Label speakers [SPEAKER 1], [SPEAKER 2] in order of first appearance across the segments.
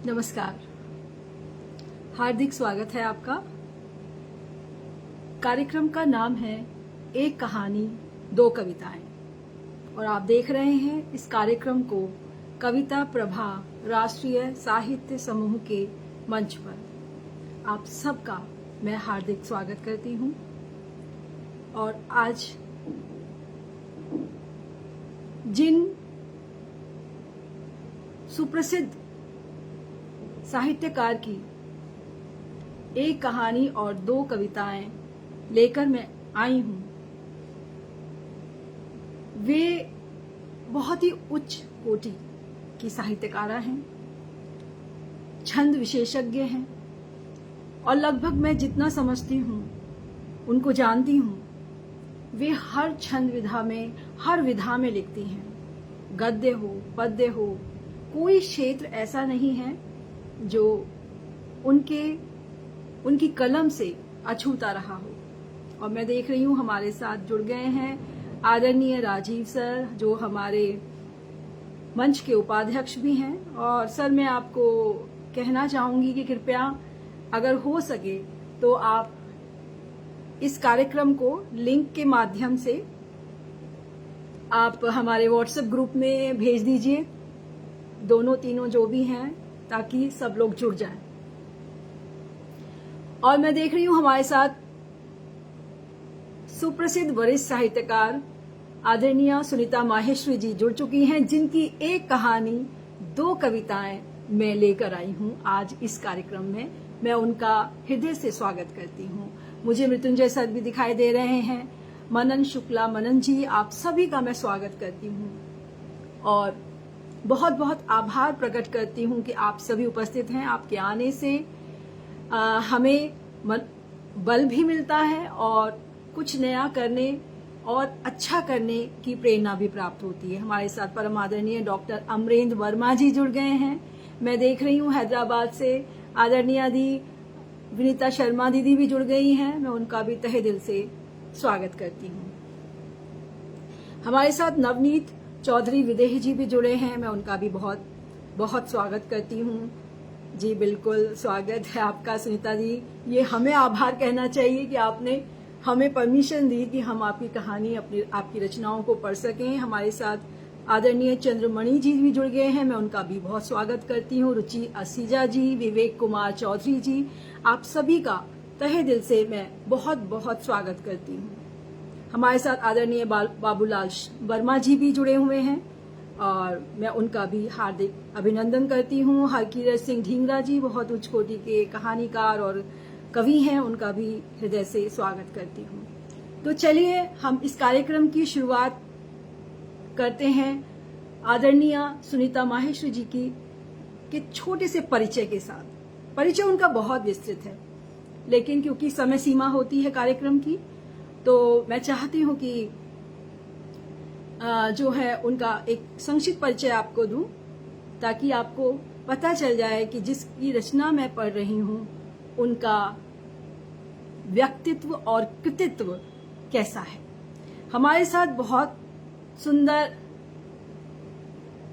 [SPEAKER 1] नमस्कार, हार्दिक स्वागत है आपका। कार्यक्रम का नाम है एक कहानी दो कविताएं और आप देख रहे हैं इस कार्यक्रम को कविता प्रभा राष्ट्रीय साहित्य समूह के मंच पर। आप सबका मैं हार्दिक स्वागत करती हूं और आज जिन सुप्रसिद्ध साहित्यकार की एक कहानी और दो कविताएं लेकर मैं आई हूं, वे बहुत ही उच्च कोटि की साहित्यकारा हैं, छंद विशेषज्ञ हैं और लगभग मैं जितना समझती हूं, उनको जानती हूं, वे हर छंद विधा में, हर विधा में लिखती हैं। गद्य हो, पद्य हो, कोई क्षेत्र ऐसा नहीं है जो उनकी कलम से अछूता रहा हो। और मैं देख रही हूं हमारे साथ जुड़ गए हैं आदरणीय राजीव सर, जो हमारे मंच के उपाध्यक्ष भी हैं। और सर, मैं आपको कहना चाहूंगी कि कृपया अगर हो सके तो आप इस कार्यक्रम को लिंक के माध्यम से आप हमारे व्हाट्सएप ग्रुप में भेज दीजिए, दोनों तीनों जो भी हैं, ताकि सब लोग जुड़ जाएं। और मैं देख रही हूं हमारे साथ सुप्रसिद्ध वरिष्ठ साहित्यकार आदरणीय सुनीता माहेश्वरी जी जुड़ चुकी हैं, जिनकी एक कहानी दो कविताएं मैं लेकर आई हूं आज इस कार्यक्रम में। मैं उनका हृदय से स्वागत करती हूं। मुझे मृत्युंजय सर भी दिखाई दे रहे हैं, मनन शुक्ला, मनन जी, आप सभी का मैं स्वागत करती हूं और बहुत बहुत आभार प्रकट करती हूं कि आप सभी उपस्थित हैं। आपके आने से हमें बल भी मिलता है और कुछ नया करने और अच्छा करने की प्रेरणा भी प्राप्त होती है। हमारे साथ परम आदरणीय डॉक्टर अमरेंद्र वर्मा जी जुड़ गए हैं। मैं देख रही हूं हैदराबाद से आदरणीय दी विनीता शर्मा दीदी भी जुड़ गई हैं, मैं उनका भी तहे दिल से स्वागत करती हूं। हमारे साथ नवनीत चौधरी विदेही जी भी जुड़े हैं, मैं उनका भी बहुत बहुत स्वागत करती हूं। जी बिल्कुल, स्वागत है आपका सुनीता जी। ये हमें आभार कहना चाहिए कि आपने हमें परमिशन दी कि हम आपकी कहानी, आपकी रचनाओं को पढ़ सकें। हमारे साथ आदरणीय चंद्रमणि जी भी जुड़ गए हैं, मैं उनका भी बहुत स्वागत करती हूँ। रुचि असीजा जी, विवेक कुमार चौधरी जी, आप सभी का तहे दिल से मैं बहुत बहुत स्वागत करती हूँ। हमारे साथ आदरणीय बाबूलाल वर्मा जी भी जुड़े हुए हैं और मैं उनका भी हार्दिक अभिनंदन करती हूँ। हरकीरत सिंह ढींगरा जी बहुत उच्च कोटि के कहानीकार और कवि हैं, उनका भी हृदय से स्वागत करती हूँ। तो चलिए हम इस कार्यक्रम की शुरुआत करते हैं आदरणीय सुनीता माहेश्वरी जी के छोटे से परिचय के साथ। परिचय उनका बहुत विस्तृत है, लेकिन क्योंकि समय सीमा होती है कार्यक्रम की, तो मैं चाहती हूं कि जो है उनका एक संक्षिप्त परिचय आपको दूं, ताकि आपको पता चल जाए कि जिसकी रचना मैं पढ़ रही हूं उनका व्यक्तित्व और कृतित्व कैसा है। हमारे साथ बहुत सुंदर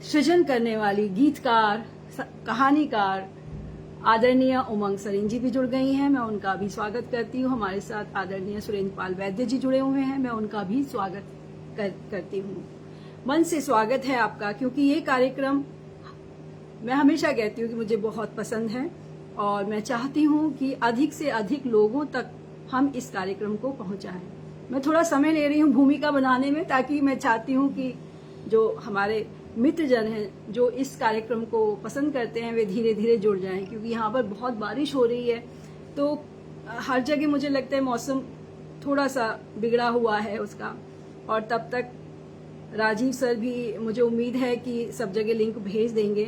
[SPEAKER 1] सृजन करने वाली गीतकार, कहानीकार आदरणीय उमंग सरीन जी भी जुड़ गई हैं, मैं उनका भी स्वागत करती हूँ। हमारे साथ आदरणीय सुरेंद्र पाल वैद्य जी जुड़े हुए हैं, मैं उनका भी स्वागत करती हूँ। मन से स्वागत है आपका, क्योंकि ये कार्यक्रम मैं हमेशा कहती हूँ कि मुझे बहुत पसंद है और मैं चाहती हूँ कि अधिक से अधिक लोगों तक हम इस कार्यक्रम को पहुंचाएं। मैं थोड़ा समय ले रही हूँ भूमिका बनाने में, ताकि मैं चाहती हूँ कि जो हमारे मित्रजन हैं जो इस कार्यक्रम को पसंद करते हैं, वे धीरे धीरे जुड़ जाएं, क्योंकि यहाँ पर बहुत बारिश हो रही है, तो हर जगह मुझे लगता है मौसम थोड़ा सा बिगड़ा हुआ है उसका। और तब तक राजीव सर भी, मुझे उम्मीद है कि सब जगह लिंक भेज देंगे,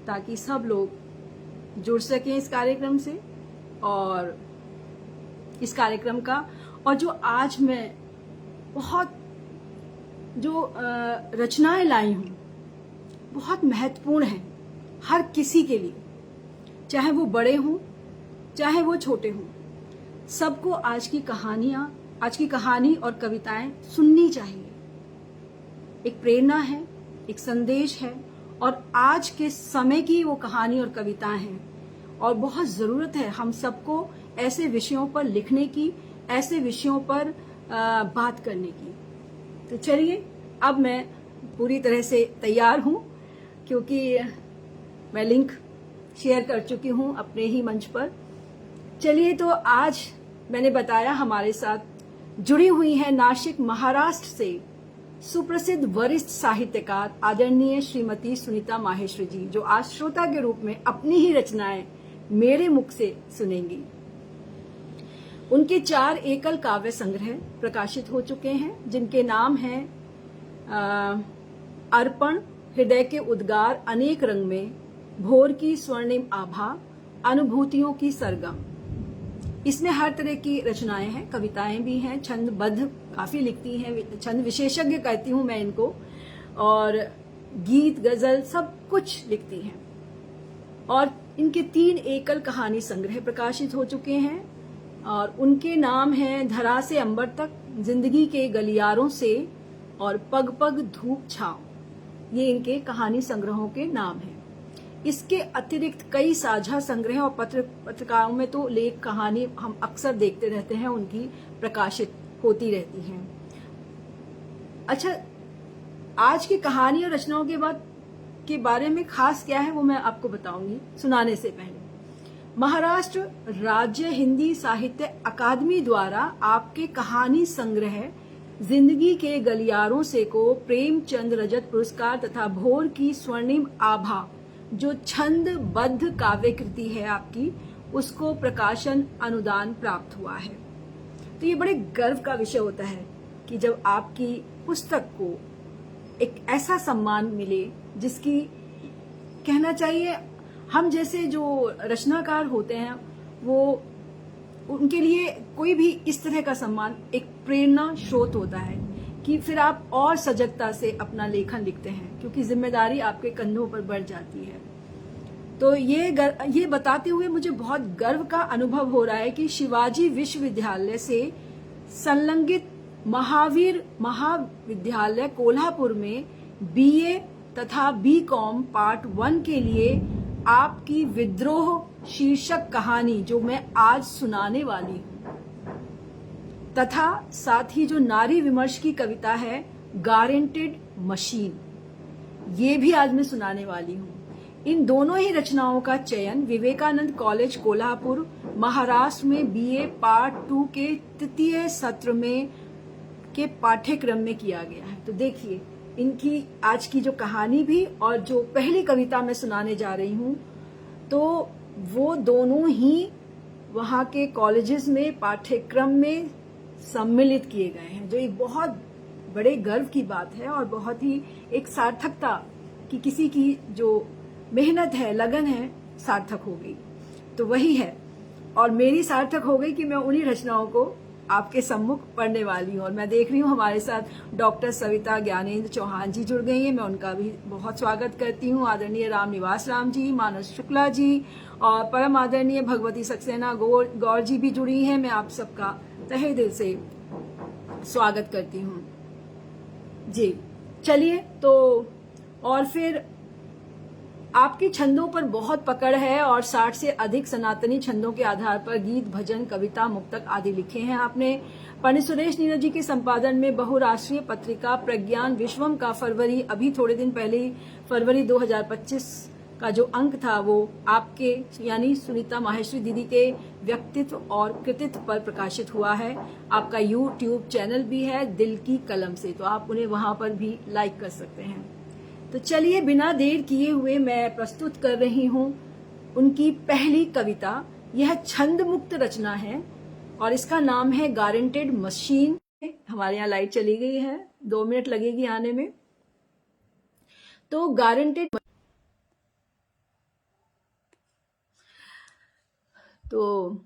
[SPEAKER 1] ताकि सब लोग जुड़ सकें इस कार्यक्रम से और इस कार्यक्रम का। और जो आज मैं बहुत जो रचनाएं लाई हूँ बहुत महत्वपूर्ण है हर किसी के लिए, चाहे वो बड़े हों चाहे वो छोटे हों, सबको आज की कहानी और कविताएं सुननी चाहिए। एक प्रेरणा है, एक संदेश है और आज के समय की वो कहानी और कविताएं हैं। और बहुत ज़रूरत है हम सबको ऐसे विषयों पर लिखने की, ऐसे विषयों पर बात करने की। तो चलिए, अब मैं पूरी तरह से तैयार हूँ, क्योंकि मैं लिंक शेयर कर चुकी हूँ अपने ही मंच पर। चलिए, तो आज मैंने बताया हमारे साथ जुड़ी हुई है नासिक महाराष्ट्र से सुप्रसिद्ध वरिष्ठ साहित्यकार आदरणीय श्रीमती सुनीता माहेश्वरी जी, जो आज श्रोता के रूप में अपनी ही रचनाएं मेरे मुख से सुनेंगी। उनके 4 एकल काव्य संग्रह प्रकाशित हो चुके हैं, जिनके नाम हैं अर्पण, हृदय के उद्गार अनेक रंग में, भोर की स्वर्णिम आभा, अनुभूतियों की सरगम। इसमें हर तरह की रचनाएं हैं, कविताएं भी हैं, छंदबद्ध काफी लिखती हैं, छंद विशेषज्ञ कहती हूं मैं इनको, और गीत गजल सब कुछ लिखती हैं। और इनके 3 एकल कहानी संग्रह प्रकाशित हो चुके हैं, और उनके नाम हैं धरा से अंबर तक, जिंदगी के गलियारों से, और पग पग धूप छांव। ये इनके कहानी संग्रहों के नाम हैं। इसके अतिरिक्त कई साझा संग्रह और पत्रिकाओं में तो लेख कहानी हम अक्सर देखते रहते हैं, उनकी प्रकाशित होती रहती हैं। अच्छा, आज की कहानी और रचनाओं के बारे में खास क्या है वो मैं आपको बताऊंगी सुनाने से पहले। महाराष्ट्र राज्य हिंदी साहित्य अकादमी द्वारा आपके कहानी संग्रह जिंदगी के गलियारों से को प्रेमचंद रजत पुरस्कार तथा भोर की स्वर्णिम आभा, जो छंदबद्ध काव्य कृति है आपकी, उसको प्रकाशन अनुदान प्राप्त हुआ है। तो ये बड़े गर्व का विषय होता है कि जब आपकी पुस्तक को एक ऐसा सम्मान मिले जिसकी, कहना चाहिए, हम जैसे जो रचनाकार होते हैं वो, उनके लिए कोई भी इस तरह का सम्मान एक प्रेरणा स्रोत होता है कि फिर आप और सजगता से अपना लेखन लिखते हैं, क्योंकि जिम्मेदारी आपके कंधों पर बढ़ जाती है। तो ये बताते हुए मुझे बहुत गर्व का अनुभव हो रहा है कि शिवाजी विश्वविद्यालय से संलग्नित महावीर महाविद्यालय कोल्हापुर में BA तथा BCom पार्ट 1 के लिए आपकी विद्रोह शीर्षक कहानी, जो मैं आज सुनाने वाली हूँ, तथा साथ ही जो नारी विमर्श की कविता है गारंटेड मशीन, ये भी आज मैं सुनाने वाली हूँ। इन दोनों ही रचनाओं का चयन विवेकानंद कॉलेज कोल्हापुर महाराष्ट्र में BA पार्ट 2 के 3य सत्र में के पाठ्यक्रम में किया गया है। तो देखिए, इनकी आज की जो कहानी भी और जो पहली कविता मैं सुनाने जा रही हूँ, तो वो दोनों ही वहाँ के कॉलेजेस में पाठ्यक्रम में सम्मिलित किए गए हैं, जो एक बहुत बड़े गर्व की बात है और बहुत ही एक सार्थकता कि किसी की जो मेहनत है, लगन है, सार्थक हो गई। तो वही है, और मेरी सार्थक हो गई कि मैं उन्हीं रचनाओं को आपके सम्मुख पढ़ने वाली हूँ। और मैं देख रही हूँ हमारे साथ डॉक्टर सविता ज्ञानेंद्र चौहान जी जुड़ गई हैं, मैं उनका भी बहुत स्वागत करती हूँ। आदरणीय राम निवास राम जी, मानस शुक्ला जी, और परम आदरणीय भगवती सक्सेना गौर जी भी जुड़ी हैं। मैं आप सबका तहे दिल से स्वागत करती हूँ जी। चलिए, तो और फिर आपके छंदों पर बहुत पकड़ है और 60 से अधिक सनातनी छंदों के आधार पर गीत, भजन, कविता, मुक्तक आदि लिखे हैं आपने। पंडित सुरेश नीरज जी के संपादन में बहुराष्ट्रीय पत्रिका प्रज्ञान विश्वम का अभी थोड़े दिन पहले ही फरवरी 2025 का जो अंक था वो आपके यानी सुनीता माहेश्वरी दीदी के व्यक्तित्व और कृतित्व पर प्रकाशित हुआ है। आपका YouTube चैनल भी है दिल की कलम से, तो आप उन्हें वहां पर भी लाइक कर सकते हैं। तो चलिए, बिना देर किए हुए मैं प्रस्तुत कर रही हूँ उनकी पहली कविता। यह छंद मुक्त रचना है और इसका नाम है गारंटेड मशीन। हमारे यहाँ लाइट चली गई है, 2 मिनट लगेगी आने में। तो गारंटेड, तो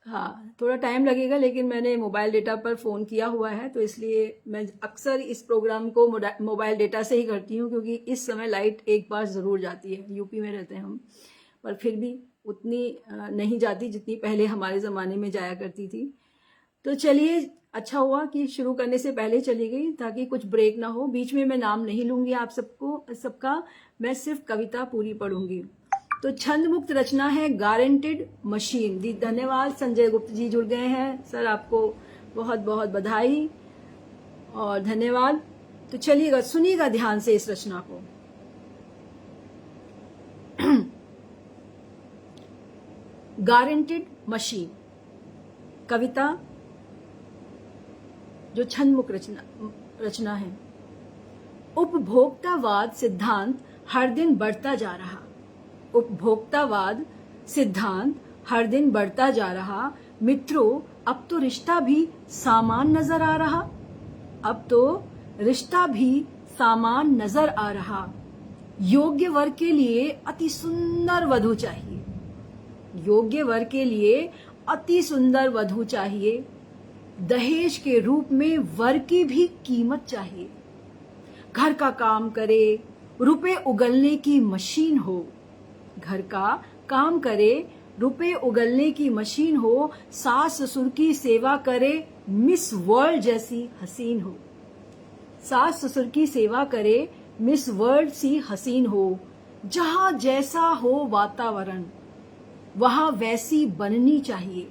[SPEAKER 1] हाँ, थोड़ा टाइम लगेगा, लेकिन मैंने मोबाइल डेटा पर फ़ोन किया हुआ है, तो इसलिए मैं अक्सर इस प्रोग्राम को मोबाइल डेटा से ही करती हूँ, क्योंकि इस समय लाइट एक बार ज़रूर जाती है। यूपी में रहते हैं हम, पर फिर भी उतनी नहीं जाती जितनी पहले हमारे ज़माने में जाया करती थी। तो चलिए, अच्छा हुआ कि शुरू करने से पहले चली गई ताकि कुछ ब्रेक ना हो। बीच में मैं नाम नहीं लूंगी आप सबका, मैं सिर्फ कविता पूरी पढ़ूंगी। तो छंद मुक्त रचना है गारंटेड मशीन। धन्यवाद, संजय गुप्त जी जुड़ गए हैं। सर आपको बहुत बहुत बधाई और धन्यवाद। तो चलिएगा, सुनिएगा ध्यान से इस रचना को। गारंटेड मशीन कविता जो छंद मुक्त रचना है। उपभोक्तावाद सिद्धांत हर दिन बढ़ता जा रहा। उपभोक्तावाद सिद्धांत हर दिन बढ़ता जा रहा। मित्रों, अब तो रिश्ता भी सामान नजर आ रहा। अब तो रिश्ता भी सामान नजर आ रहा। योग्य वर के लिए अति सुंदर वधू चाहिए। योग्य वर के लिए अति सुंदर वधू चाहिए। दहेज के रूप में वर की भी कीमत चाहिए। घर का काम करे, रुपए उगलने की मशीन हो। घर का काम करे, रुपए उगलने की मशीन हो। सास ससुर की सेवा करे, मिस वर्ल्ड जैसी हसीन हो। सास ससुर की सेवा करे, मिस वर्ल्ड सी हसीन हो। जहां जैसा हो वातावरण, वहां वैसी बननी चाहिए।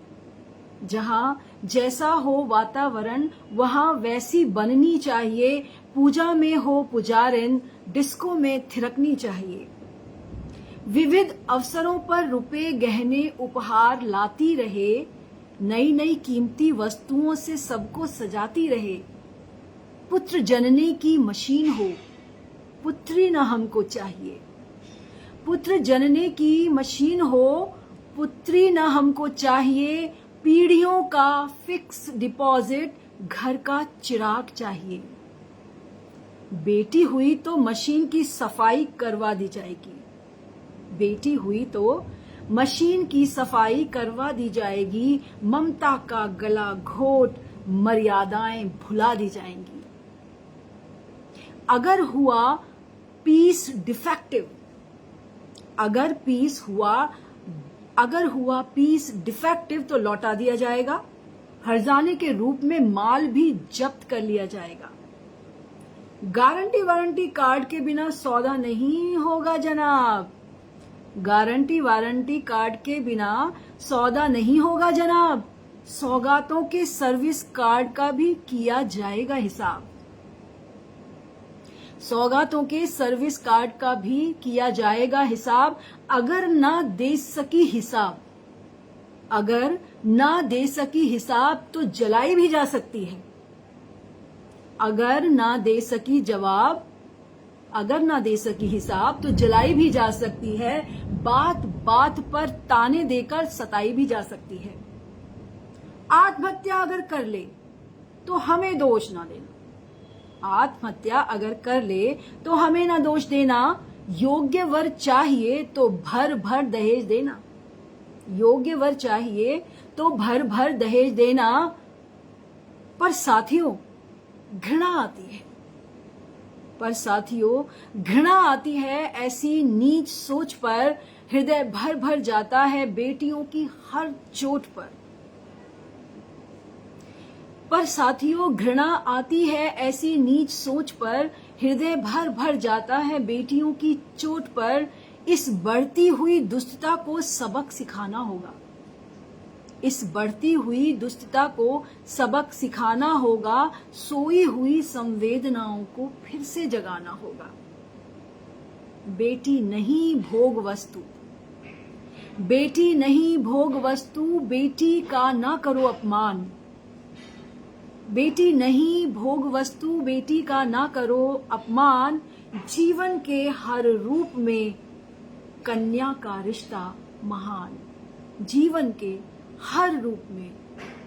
[SPEAKER 1] जहां जैसा हो वातावरण, वहां वैसी बननी चाहिए। पूजा में हो पुजारिन, डिस्को में थिरकनी चाहिए। विविध अवसरों पर रुपए गहने उपहार लाती रहे। नई नई कीमती वस्तुओं से सबको सजाती रहे। पुत्र जनने की मशीन हो, पुत्री न हमको चाहिए। पुत्र जनने की मशीन हो, पुत्री न हमको चाहिए। पीढ़ियों का फिक्स डिपॉजिट, घर का चिराग चाहिए। बेटी हुई तो मशीन की सफाई करवा दी जाएगी। बेटी हुई तो मशीन की सफाई करवा दी जाएगी। ममता का गला घोट, मर्यादाएं भुला दी जाएंगी। अगर हुआ पीस डिफेक्टिव, अगर हुआ पीस डिफेक्टिव तो लौटा दिया जाएगा। हर्जाने के रूप में माल भी जब्त कर लिया जाएगा। गारंटी वारंटी कार्ड के बिना सौदा नहीं होगा जनाब। गारंटी वारंटी कार्ड के बिना सौदा नहीं होगा जनाब। सौगातों के सर्विस कार्ड का भी किया जाएगा हिसाब। सौगातों के सर्विस कार्ड का भी किया जाएगा हिसाब। अगर ना दे सकी हिसाब, अगर ना दे सकी हिसाब तो जलाई भी जा सकती है। अगर ना दे सकी जवाब, अगर ना दे सकी हिसाब तो जलाई भी जा सकती है। बात बात पर ताने देकर सताई भी जा सकती है। आत्महत्या अगर कर ले तो हमें दोष ना देना। आत्महत्या अगर कर ले तो हमें ना दोष देना। योग्य वर चाहिए तो भर भर दहेज देना। योग्य वर चाहिए तो भर भर दहेज देना। पर साथियों घृणा आती है, पर साथियों घृणा आती है ऐसी नीच सोच पर। हृदय भर भर जाता है बेटियों की हर चोट पर साथियों घृणा आती है ऐसी नीच सोच पर। हृदय भर भर जाता है बेटियों की चोट पर। इस बढ़ती हुई दुष्टता को सबक सिखाना होगा। इस बढ़ती हुई दुष्टता को सबक सिखाना होगा। सोई हुई संवेदनाओं को फिर से जगाना होगा। बेटी नहीं भोग वस्तु, बेटी नहीं भोग वस्तु। बेटी का ना करो अपमान। बेटी नहीं भोग वस्तु, बेटी का ना करो अपमान। जीवन के हर रूप में कन्या का रिश्ता महान। जीवन के हर रूप में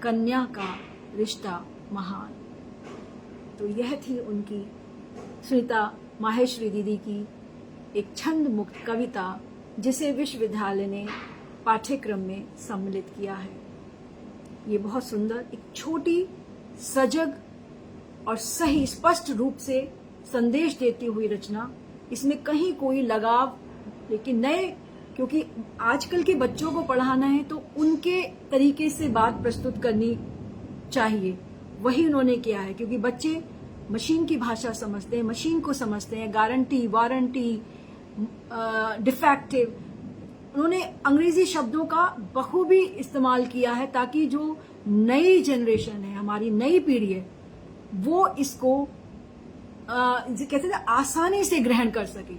[SPEAKER 1] कन्या का रिश्ता महान। तो यह थी उनकी सुनीता माहेश्वरी दीदी की एक छंद मुक्त कविता, जिसे विश्वविद्यालय ने पाठ्यक्रम में सम्मिलित किया है। ये बहुत सुंदर, एक छोटी, सजग और सही स्पष्ट रूप से संदेश देती हुई रचना। इसमें कहीं कोई लगाव, लेकिन नए, क्योंकि आजकल के बच्चों को पढ़ाना है तो उनके तरीके से बात प्रस्तुत करनी चाहिए। वही उन्होंने किया है, क्योंकि बच्चे मशीन की भाषा समझते हैं, मशीन को समझते हैं, गारंटी, वारंटी, डिफेक्टिव। उन्होंने अंग्रेजी शब्दों का बखूबी इस्तेमाल किया है ताकि जो नई जनरेशन है, हमारी नई पीढ़ी है, वो इसको कहते थे आसानी से ग्रहण कर सके।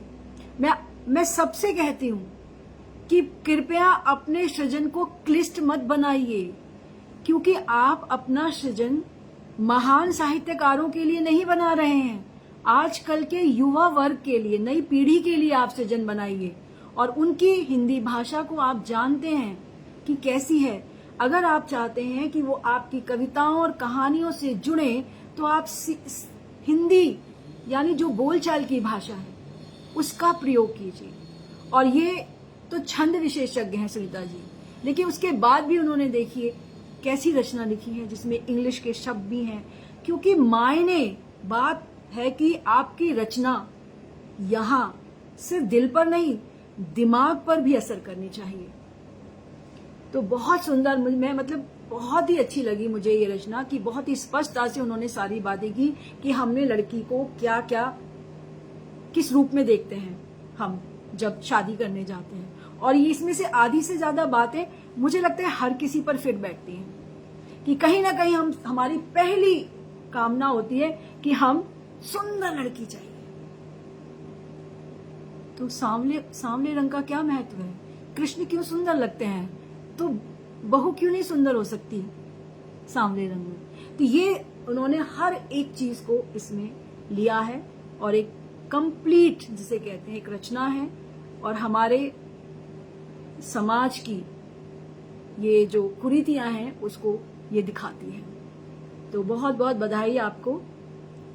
[SPEAKER 1] मैं सबसे कहती हूं कि कृपया अपने सृजन को क्लिष्ट मत बनाइए, क्योंकि आप अपना सृजन महान साहित्यकारों के लिए नहीं बना रहे हैं, आजकल के युवा वर्ग के लिए, नई पीढ़ी के लिए आप सृजन बनाइए। और उनकी हिंदी भाषा को आप जानते हैं कि कैसी है। अगर आप चाहते हैं कि वो आपकी कविताओं और कहानियों से जुड़े, तो आप हिंदी यानी जो बोलचाल की भाषा है उसका प्रयोग कीजिए। और ये तो छंद विशेषज्ञ हैं सुनीता जी, लेकिन उसके बाद भी उन्होंने देखिए कैसी रचना लिखी है जिसमें इंग्लिश के शब्द भी हैं, क्योंकि मायने बात है कि आपकी रचना यहां सिर्फ दिल पर नहीं, दिमाग पर भी असर करनी चाहिए। तो बहुत सुंदर, मैं मतलब बहुत ही अच्छी लगी मुझे ये रचना कि बहुत ही स्पष्टता से उन्होंने सारी बातें की कि हमने लड़की को क्या क्या किस रूप में देखते हैं हम जब शादी करने जाते हैं। और ये इसमें से आधी से ज्यादा बातें मुझे लगता है हर किसी पर फिट बैठती हैं कि कहीं ना कहीं हमारी पहली कामना होती है कि हम सुंदर लड़की चाहिए। तो सांवले रंग का क्या महत्व है? कृष्ण क्यों सुंदर लगते हैं, तो बहू क्यों नहीं सुंदर हो सकती सांवले रंग में? तो ये उन्होंने हर एक चीज को इसमें लिया है और एक कंप्लीट जिसे कहते हैं एक रचना है, और हमारे समाज की ये जो कुरीतियां हैं उसको ये दिखाती है। तो बहुत बहुत बधाई आपको।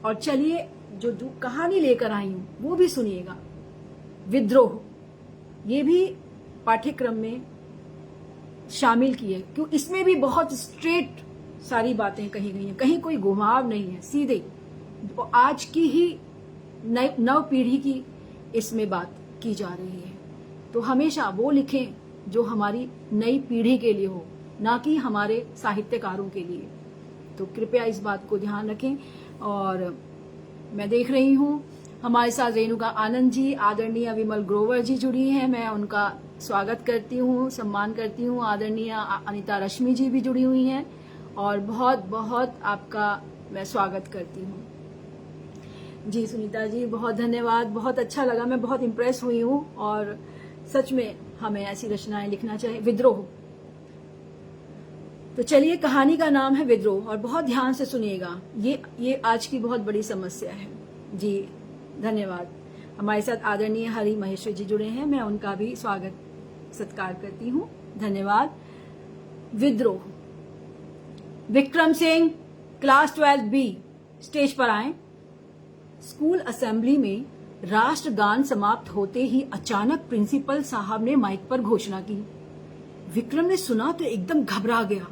[SPEAKER 1] और चलिए जो कहानी लेकर आई हूं वो भी सुनिएगा, विद्रोह। ये भी पाठ्यक्रम में शामिल की है, क्यों इसमें भी बहुत स्ट्रेट सारी बातें कही गई हैं, कहीं कोई घुमाव नहीं है, सीधे तो आज की ही नव पीढ़ी की इसमें बात की जा रही है। तो हमेशा वो लिखें जो हमारी नई पीढ़ी के लिए हो, ना कि हमारे साहित्यकारों के लिए। तो कृपया इस बात को ध्यान रखें। और मैं देख रही हूँ हमारे साथ रेणुका आनंद जी, आदरणीय विमल ग्रोवर जी जुड़ी हैं, मैं उनका स्वागत करती हूँ, सम्मान करती हूँ। आदरणीय अनिता रश्मि जी भी जुड़ी हुई हैं, और बहुत बहुत आपका मैं स्वागत करती हूँ। जी सुनीता जी बहुत धन्यवाद, बहुत अच्छा लगा, मैं बहुत इम्प्रेस हुई हूँ। और सच में हमें ऐसी रचनाएं लिखना चाहिए। विद्रोह, तो चलिए कहानी का नाम है विद्रोह, और बहुत ध्यान से सुनिएगा, ये आज की बहुत बड़ी समस्या है। जी धन्यवाद। हमारे साथ आदरणीय हरि महेश्वरी जी जुड़े हैं, मैं उनका भी स्वागत सत्कार करती हूँ, धन्यवाद। विद्रोह। Vikram Singh class 12 B stage पर आए। स्कूल असेंबली में राष्ट्रगान समाप्त होते ही अचानक प्रिंसिपल साहब ने माइक पर घोषणा की। विक्रम ने सुना तो एकदम घबरा गया।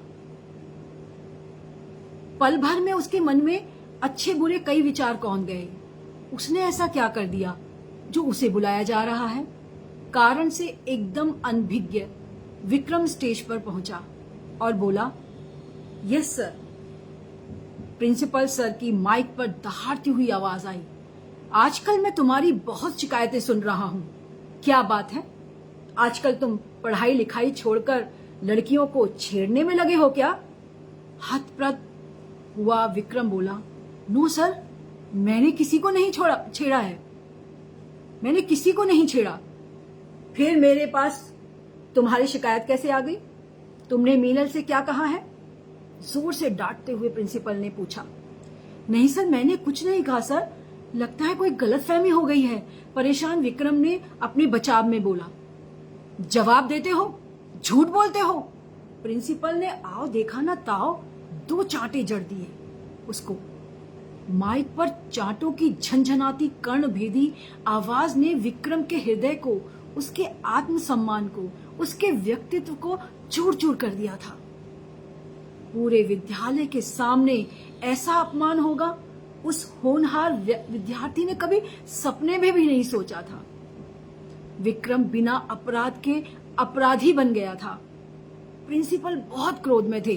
[SPEAKER 1] पल भर में उसके मन में अच्छे बुरे कई विचार कौंध गए। उसने ऐसा क्या कर दिया जो उसे बुलाया जा रहा है? कारण से एकदम अनभिज्ञ विक्रम स्टेज पर पहुंचा और बोला, यस सर। प्रिंसिपल सर की माइक पर दहाड़ती हुई आवाज आई, आजकल मैं तुम्हारी बहुत शिकायतें सुन रहा हूं। क्या बात है? आजकल तुम पढ़ाई लिखाई छोड़कर लड़कियों को छेड़ने में लगे हो क्या? हतप्रभ हुआ विक्रम बोला, नो सर, मैंने किसी को नहीं छेड़ा है, मैंने किसी को नहीं छेड़ा। फिर मेरे पास तुम्हारी शिकायत कैसे आ गई? तुमने मीनल से क्या कहा है? जोर से डांटते हुए प्रिंसिपल ने पूछा। नहीं सर, मैंने कुछ नहीं कहा सर, लगता है कोई गलतफहमी हो गई है, परेशान विक्रम ने अपने बचाव में बोला। जवाब देते हो, झूठ बोलते हो। प्रिंसिपल ने आओ देखा ना ताओ 2 चांटे जड़ दिए उसको। माइक पर चांटों की झंझनाती कर्णभेदी आवाज ने विक्रम के हृदय को, उसके आत्मसम्मान को, उसके व्यक्तित्व को चूर चूर कर दिया था। पूरे विद्यालय के सामने ऐसा अपमान होगा, उस होनहार विद्यार्थी ने कभी सपने में भी नहीं सोचा था। विक्रम बिना अपराध के अपराधी बन गया था। प्रिंसिपल बहुत क्रोध में थे।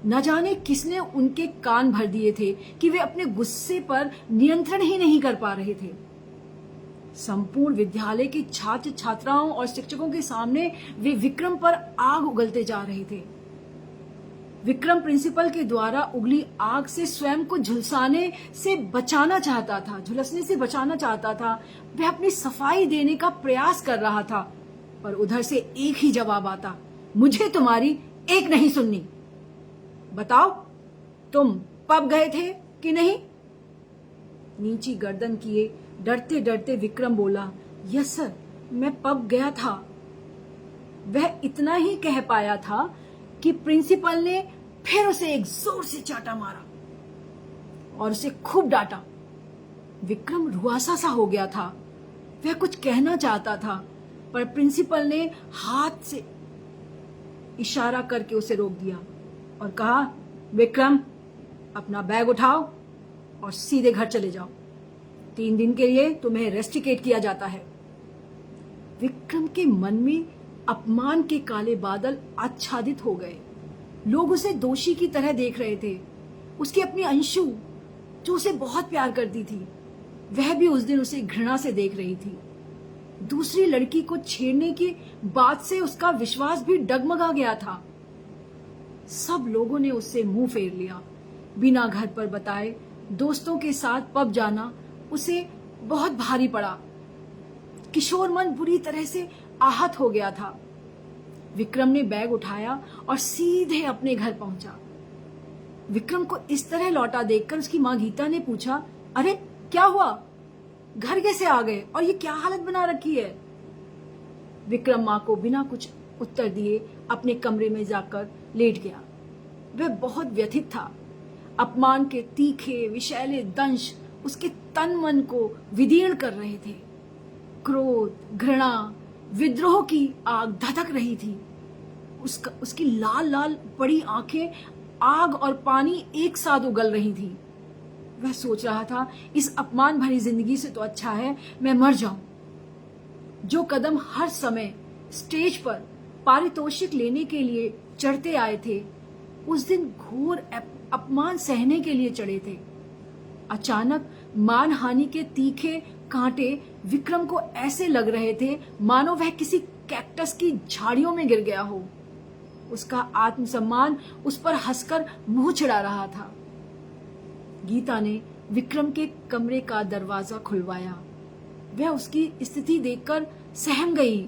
[SPEAKER 1] न जाने किसने उनके कान भर दिए थे कि वे अपने गुस्से पर नियंत्रण ही नहीं कर पा रहे थे। संपूर्ण विद्यालय के छात्र छात्राओं और शिक्षकों के सामने वे विक्रम पर आग उगलते जा रहे थे। विक्रम प्रिंसिपल के द्वारा उगली आग से स्वयं को झुलसने से बचाना चाहता था। वह अपनी सफाई देने का प्रयास कर रहा था, पर उधर से एक ही जवाब आता, मुझे तुम्हारी एक नहीं सुननी। बताओ, तुम पब गए थे कि नहीं? नीची गर्दन किए डरते डरते विक्रम बोला, यस सर, मैं पब गया था। वह इतना ही कह पाया था कि प्रिंसिपल ने फिर उसे एक जोर से चाटा मारा और उसे खूब डांटा। विक्रम रुआसा सा हो गया था। वह कुछ कहना चाहता था, पर प्रिंसिपल ने हाथ से इशारा करके उसे रोक दिया और कहा, विक्रम, अपना बैग उठाओ और सीधे घर चले जाओ। 3 दिन के लिए तुम्हें रेस्ट्रिकेट किया जाता है। विक्रम के मन में अपमान के काले बादल आच्छादित हो गए। लोग उसे दोषी की तरह देख रहे थे। उसकी अपनी अंशु, जो उसे बहुत प्यार करती थी, वह भी उस दिन उसे घृणा से देख रही थी। दूसरी लड़की को छेड़ने की बात से उसका विश्वास भी डगमगा गया था। सब लोगों ने उससे मुंह फेर लिया। बिना घर पर बताए दोस्तों के साथ पब जाना उसे बहुत भारी पड़ा। किशोर मन बुरी तरह से आहत हो गया था। विक्रम ने बैग उठाया और सीधे अपने घर पहुंचा। विक्रम को इस तरह लौटा देखकर उसकी मां गीता ने पूछा, अरे क्या हुआ? घर कैसे आ गए और ये क्या हालत बना रखी है? विक्रम मां को बिना कुछ उत्तर दिए अपने कमरे में जाकर लेट गया। वह बहुत व्यथित था। अपमान के तीखे विषैले दंश उसके तन मन को विदीर्ण कर रहे थे। क्रोध, घृणा, विद्रोह की आग धधक रही थी। उसकी लाल लाल बड़ी आंखें आग और पानी एक साथ उगल रही थी। वह सोच रहा था, इस अपमान भरी जिंदगी से तो अच्छा है मैं मर जाऊं। जो कदम हर समय स्टेज पर पारितोषिक लेने के लिए चढ़ते आए थे, उस दिन घोर अपमान सहने के लिए चढ़े थे। अचानक मानहानि के तीखे कांटे विक्रम को ऐसे लग रहे थे मानो वह किसी कैक्टस की झाड़ियों में गिर गया हो। उसका आत्मसम्मान उस पर हंसकर मुंह छिड़ा रहा था। गीता ने विक्रम के कमरे का दरवाजा खुलवाया। वह उसकी स्थिति देखकर सहम गई।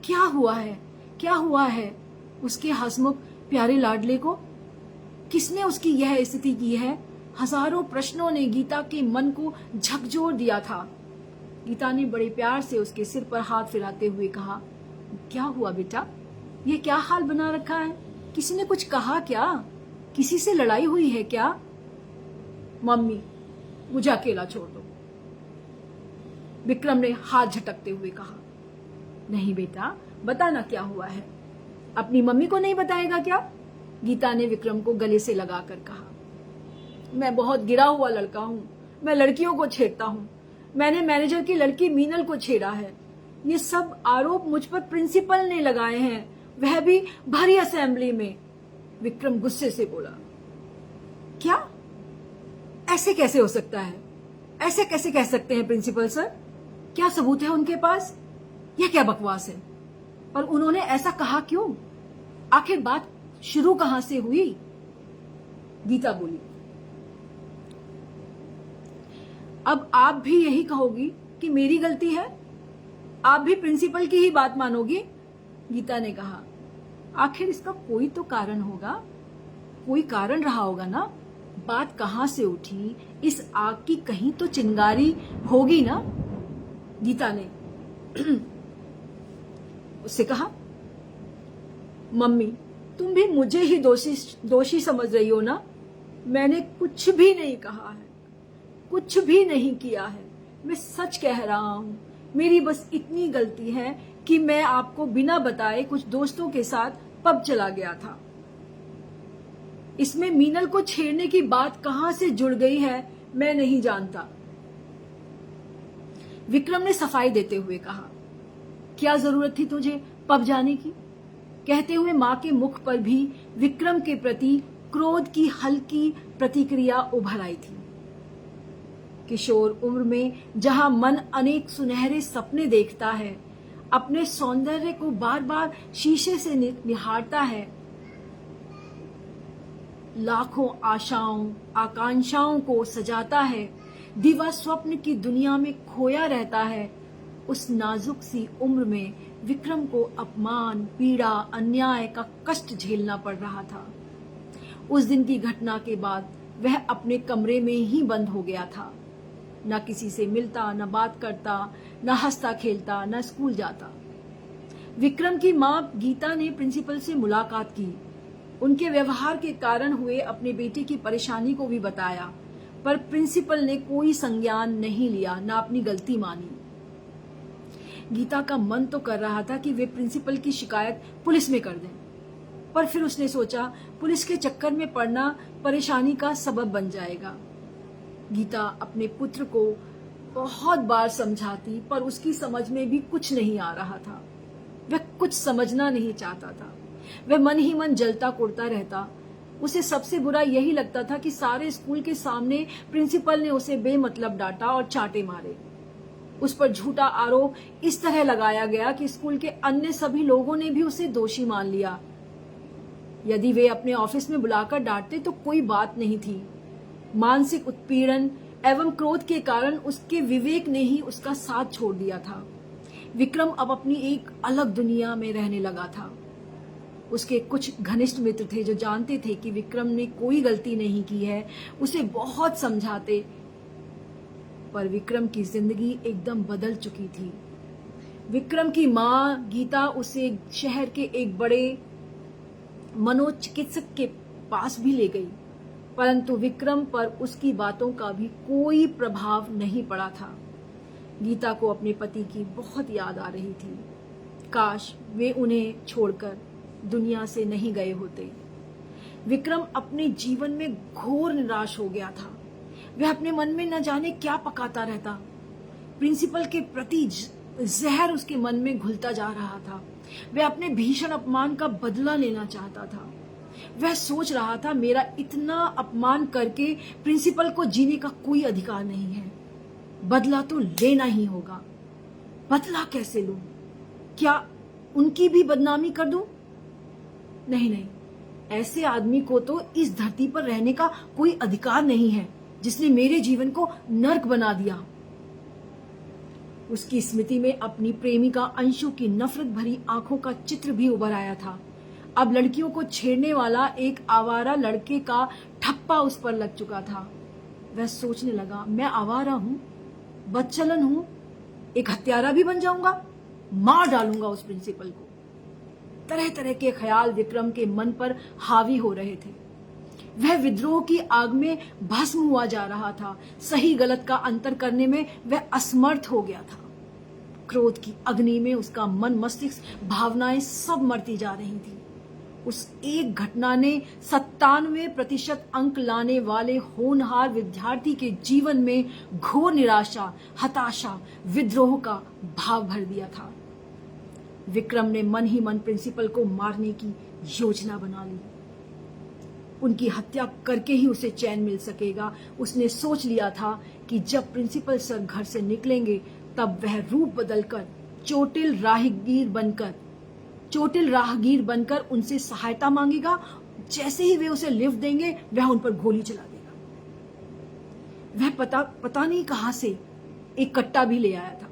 [SPEAKER 1] क्या हुआ है? क्या हुआ है? उसके हंसमुख प्यारे लाडले को किसने उसकी यह स्थिति की है? हजारों प्रश्नों ने गीता के मन को झकझोर दिया था। गीता ने बड़े प्यार से उसके सिर पर हाथ फिराते हुए कहा, क्या हुआ बेटा? ये क्या हाल बना रखा है? किसी ने कुछ कहा क्या? किसी से लड़ाई हुई है क्या? मम्मी, मुझे अकेला छोड़ दो, विक्रम ने हाथ झटकते हुए कहा। नहीं बेटा, बताना क्या हुआ है। अपनी मम्मी को नहीं बताएगा क्या? गीता ने विक्रम को गले से लगाकर कहा। मैं बहुत गिरा हुआ लड़का हूं। मैं लड़कियों को छेड़ता हूं। मैंने मैनेजर की लड़की मीनल को छेड़ा है। ये सब आरोप मुझ पर प्रिंसिपल ने लगाए हैं, वह भी भरी असेंबली में। विक्रम गुस्से से बोला। क्या? ऐसे कैसे हो सकता है? ऐसे कैसे कह सकते हैं प्रिंसिपल सर? क्या सबूत है उनके पास? यह क्या बकवास है? पर उन्होंने ऐसा कहा क्यों? आखिर बात शुरू कहां से हुई? गीता बोली। अब आप भी यही कहोगी कि मेरी गलती है? आप भी प्रिंसिपल की ही बात मानोगी? गीता ने कहा। आखिर इसका कोई तो कारण होगा, कोई कारण रहा होगा ना। बात कहां से उठी? इस आग की कहीं तो चिंगारी होगी ना। गीता ने उससे कहा, मम्मी, तुम भी मुझे ही दोषी समझ रही हो ना। मैंने कुछ भी नहीं कहा है, कुछ भी नहीं किया है। मैं सच कह रहा हूं। मेरी बस इतनी गलती है कि मैं आपको बिना बताए कुछ दोस्तों के साथ पब चला गया था। इसमें मीनल को छेड़ने की बात कहां से जुड़ गई है मैं नहीं जानता। विक्रम ने सफाई देते हुए कहा। क्या जरूरत थी तुझे पब जाने की? कहते हुए मां के मुख पर भी विक्रम के प्रति क्रोध की हल्की प्रतिक्रिया उभर आई थी। किशोर उम्र में जहां मन अनेक सुनहरे सपने देखता है, अपने सौंदर्य को बार बार शीशे से निहारता है, लाखों आशाओं आकांक्षाओं को सजाता है, दिवा स्वप्न की दुनिया में खोया रहता है, उस नाजुक सी उम्र में विक्रम को अपमान, पीड़ा, अन्याय का कष्ट झेलना पड़ रहा था। उस दिन की घटना के बाद वह अपने कमरे में ही बंद हो गया था। न किसी से मिलता, न बात करता, न हंसता खेलता, न स्कूल जाता। विक्रम की मां गीता ने प्रिंसिपल से मुलाकात की, उनके व्यवहार के कारण हुए अपने बेटे की परेशानी को भी बताया, पर प्रिंसिपल ने कोई संज्ञान नहीं लिया, न अपनी गलती मानी। गीता का मन तो कर रहा था कि वे प्रिंसिपल की शिकायत पुलिस में कर दें, पर फिर उसने सोचा पुलिस के चक्कर में पड़ना परेशानी का सबब बन जाएगा। गीता अपने पुत्र को बहुत बार समझाती, पर उसकी समझ में भी कुछ नहीं आ रहा था। वह कुछ समझना नहीं चाहता था। वह मन ही मन जलता कुड़ता रहता। उसे सबसे बुरा यही लगता था कि सारे स्कूल के सामने प्रिंसिपल ने उसे बेमतलब डांटा और चांटे मारे। उस पर झूठा आरोप इस तरह लगाया गया कि स्कूल के अन्य सभी लोगों ने भी उसे दोषी मान लिया। यदि वे अपने ऑफिस में बुलाकर डांटते तो कोई बात नहीं थी। मानसिक उत्पीड़न एवं क्रोध के कारण उसके विवेक ने ही उसका साथ छोड़ दिया था। विक्रम अब अपनी एक अलग दुनिया में रहने लगा था। उसके कुछ घनिष्ठ मित्र थे जो जानते थे कि विक्रम ने कोई गलती नहीं की है, उसे बहुत समझाते, पर विक्रम की जिंदगी एकदम बदल चुकी थी। विक्रम की मां गीता उसे शहर के एक बड़े मनोचिकित्सक के पास भी ले गई, परंतु विक्रम पर उसकी बातों का भी कोई प्रभाव नहीं पड़ा था। गीता को अपने पति की बहुत याद आ रही थी। काश वे उन्हें छोड़कर दुनिया से नहीं गए होते। विक्रम अपने जीवन में घोर निराश हो गया था। वह अपने मन में न जाने क्या पकाता रहता। प्रिंसिपल के प्रति जहर उसके मन में घुलता जा रहा था। वह अपने भीषण अपमान का बदला लेना चाहता था। वह सोच रहा था, मेरा इतना अपमान करके प्रिंसिपल को जीने का कोई अधिकार नहीं है। बदला तो लेना ही होगा। बदला कैसे लूं? क्या उनकी भी बदनामी कर दूं? नहीं, ऐसे आदमी को तो इस धरती पर रहने का कोई अधिकार नहीं है, जिसने मेरे जीवन को नर्क बना दिया। उसकी स्मृति में अपनी प्रेमिका अंशु की नफरत भरी आंखों का चित्र भी उभर आया था। अब लड़कियों को छेड़ने वाला एक आवारा लड़के का ठप्पा उस पर लग चुका था। वह सोचने लगा, मैं आवारा हूं, बदचलन हूं, एक हत्यारा भी बन जाऊंगा, मार डालूंगा उस प्रिंसिपल को। तरह तरह के ख्याल विक्रम के मन पर हावी हो रहे थे। वह विद्रोह की आग में भस्म हुआ जा रहा था। सही गलत का अंतर करने में वह असमर्थ हो गया था। क्रोध की अग्नि में उसका मन, मस्तिष्क, भावनाएं सब मरती जा रही थी। उस एक घटना ने 97% अंक लाने वाले होनहार विद्यार्थी के जीवन में घोर निराशा, हताशा, विद्रोह का भाव भर दिया था। विक्रम ने मन ही मन प्रिंसिपल को मारने की योजना बना ली। उनकी हत्या करके ही उसे चैन मिल सकेगा। उसने सोच लिया था कि जब प्रिंसिपल सर घर से निकलेंगे तब वह रूप बदलकर चोटिल राहगीर बनकर उनसे सहायता मांगेगा। जैसे ही वे उसे लिफ्ट देंगे वह उन पर गोली चला देगा। वह पता नहीं कहां से एक कट्टा भी ले आया था।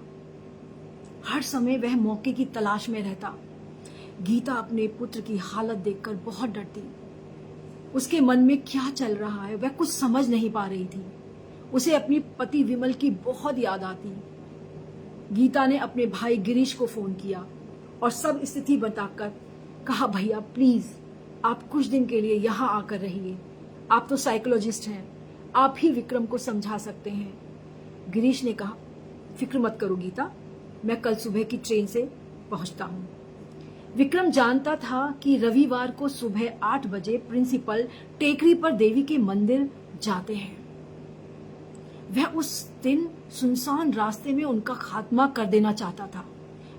[SPEAKER 1] हर समय वह मौके की तलाश में रहता। गीता अपने पुत्र की हालत देखकर बहुत डरती। उसके मन में क्या चल रहा है वह कुछ समझ नहीं पा रही थी। उसे अपनी पति विमल की बहुत याद आती। गीता ने अपने भाई गिरीश को फोन किया और सब स्थिति बताकर कहा, भैया प्लीज आप कुछ दिन के लिए यहाँ आकर रहिए। आप तो साइकोलॉजिस्ट हैं, आप ही विक्रम को समझा सकते हैं। गिरीश ने कहा, फिक्र मत करो गीता, मैं कल सुबह की ट्रेन से पहुंचता हूं। विक्रम जानता था कि रविवार को सुबह 8 बजे प्रिंसिपल टेकरी पर देवी के मंदिर जाते हैं। वह उस दिन सुनसान रास्ते में उनका खात्मा कर देना चाहता था।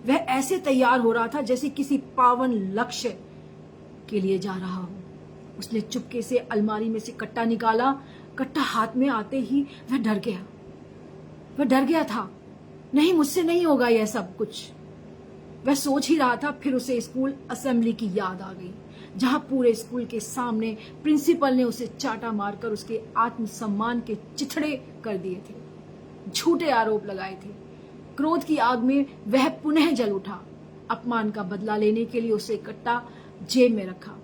[SPEAKER 1] वह ऐसे तैयार हो रहा था जैसे किसी पावन लक्ष्य के लिए जा रहा हो। उसने चुपके से अलमारी में से कट्टा निकाला। कट्टा हाथ में आते ही वह डर गया। वह डर गया था, नहीं मुझसे नहीं होगा यह सब कुछ। वह सोच ही रहा था, फिर उसे स्कूल असेंबली की याद आ गई, जहां पूरे स्कूल के सामने प्रिंसिपल ने उसे चाटा मारकर उसके आत्मसम्मान के चिथड़े कर दिए थे, झूठे आरोप लगाए थे। क्रोध की आग में वह पुनः जल उठा। अपमान का बदला लेने के लिए उसे कट्टा जेब में रखा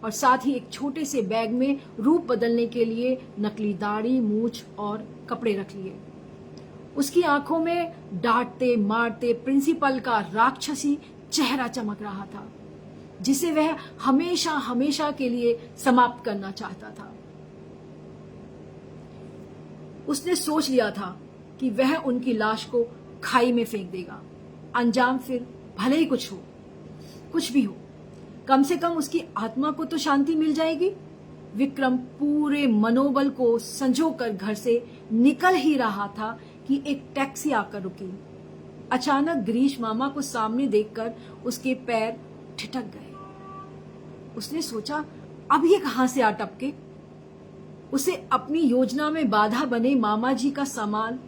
[SPEAKER 1] और साथ ही एक छोटे से बैग में रूप बदलने के लिए नकली दाढ़ी, मूछ और कपड़े रख लिए। उसकी आंखों में डांटते मारते प्रिंसिपल का राक्षसी चेहरा चमक रहा था, जिसे वह हमेशा हमेशा के लिए समाप्त करना चाहता था। उसने सोच लिया था कि वह उनकी लाश को खाई में फेंक देगा। अंजाम फिर भले ही कुछ भी हो, कम से कम उसकी आत्मा को तो शांति मिल जाएगी। विक्रम पूरे मनोबल को संजोकर घर से निकल ही रहा था कि एक टैक्सी आकर रुकी। अचानक गिरीश मामा को सामने देखकर उसके पैर ठिठक गए। उसने सोचा, अब ये कहां से आ टपके। उसे अपनी योजना में बाधा बने मामा जी का सामान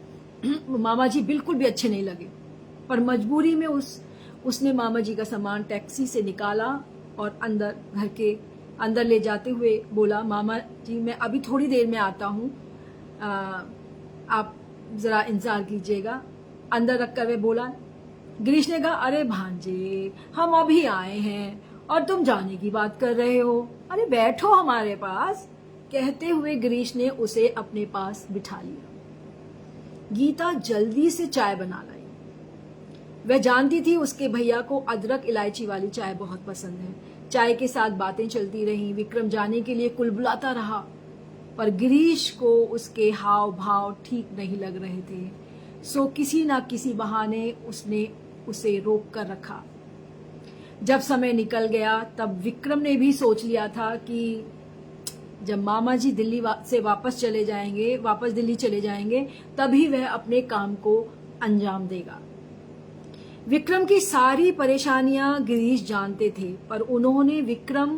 [SPEAKER 1] मामा जी बिल्कुल भी अच्छे नहीं लगे, पर मजबूरी में उसने मामा जी का सामान टैक्सी से निकाला और घर के अंदर ले जाते हुए बोला, मामा जी मैं अभी थोड़ी देर में आता हूँ, आप जरा इंतजार कीजिएगा। अंदर रखकर वे बोला। गिरीश ने कहा, अरे भांजे हम अभी आए हैं और तुम जाने की बात कर रहे हो, अरे बैठो हमारे पास। कहते हुए गिरीश ने उसे अपने पास बिठा लिया। गीता जल्दी से चाय बना लाई। वह जानती थी उसके भैया को अदरक इलायची वाली चाय बहुत पसंद है। चाय के साथ बातें चलती रहीं। विक्रम जाने के लिए कुलबुलाता रहा, पर गिरीश को उसके हाव भाव ठीक नहीं लग रहे थे, सो किसी न किसी बहाने उसने उसे रोक कर रखा। जब समय निकल गया तब विक्रम ने भी सोच लिया था कि जब मामा जी दिल्ली से वापस दिल्ली चले जाएंगे तभी वह अपने काम को अंजाम देगा। विक्रम की सारी परेशानियां गिरीश जानते थे, पर उन्होंने विक्रम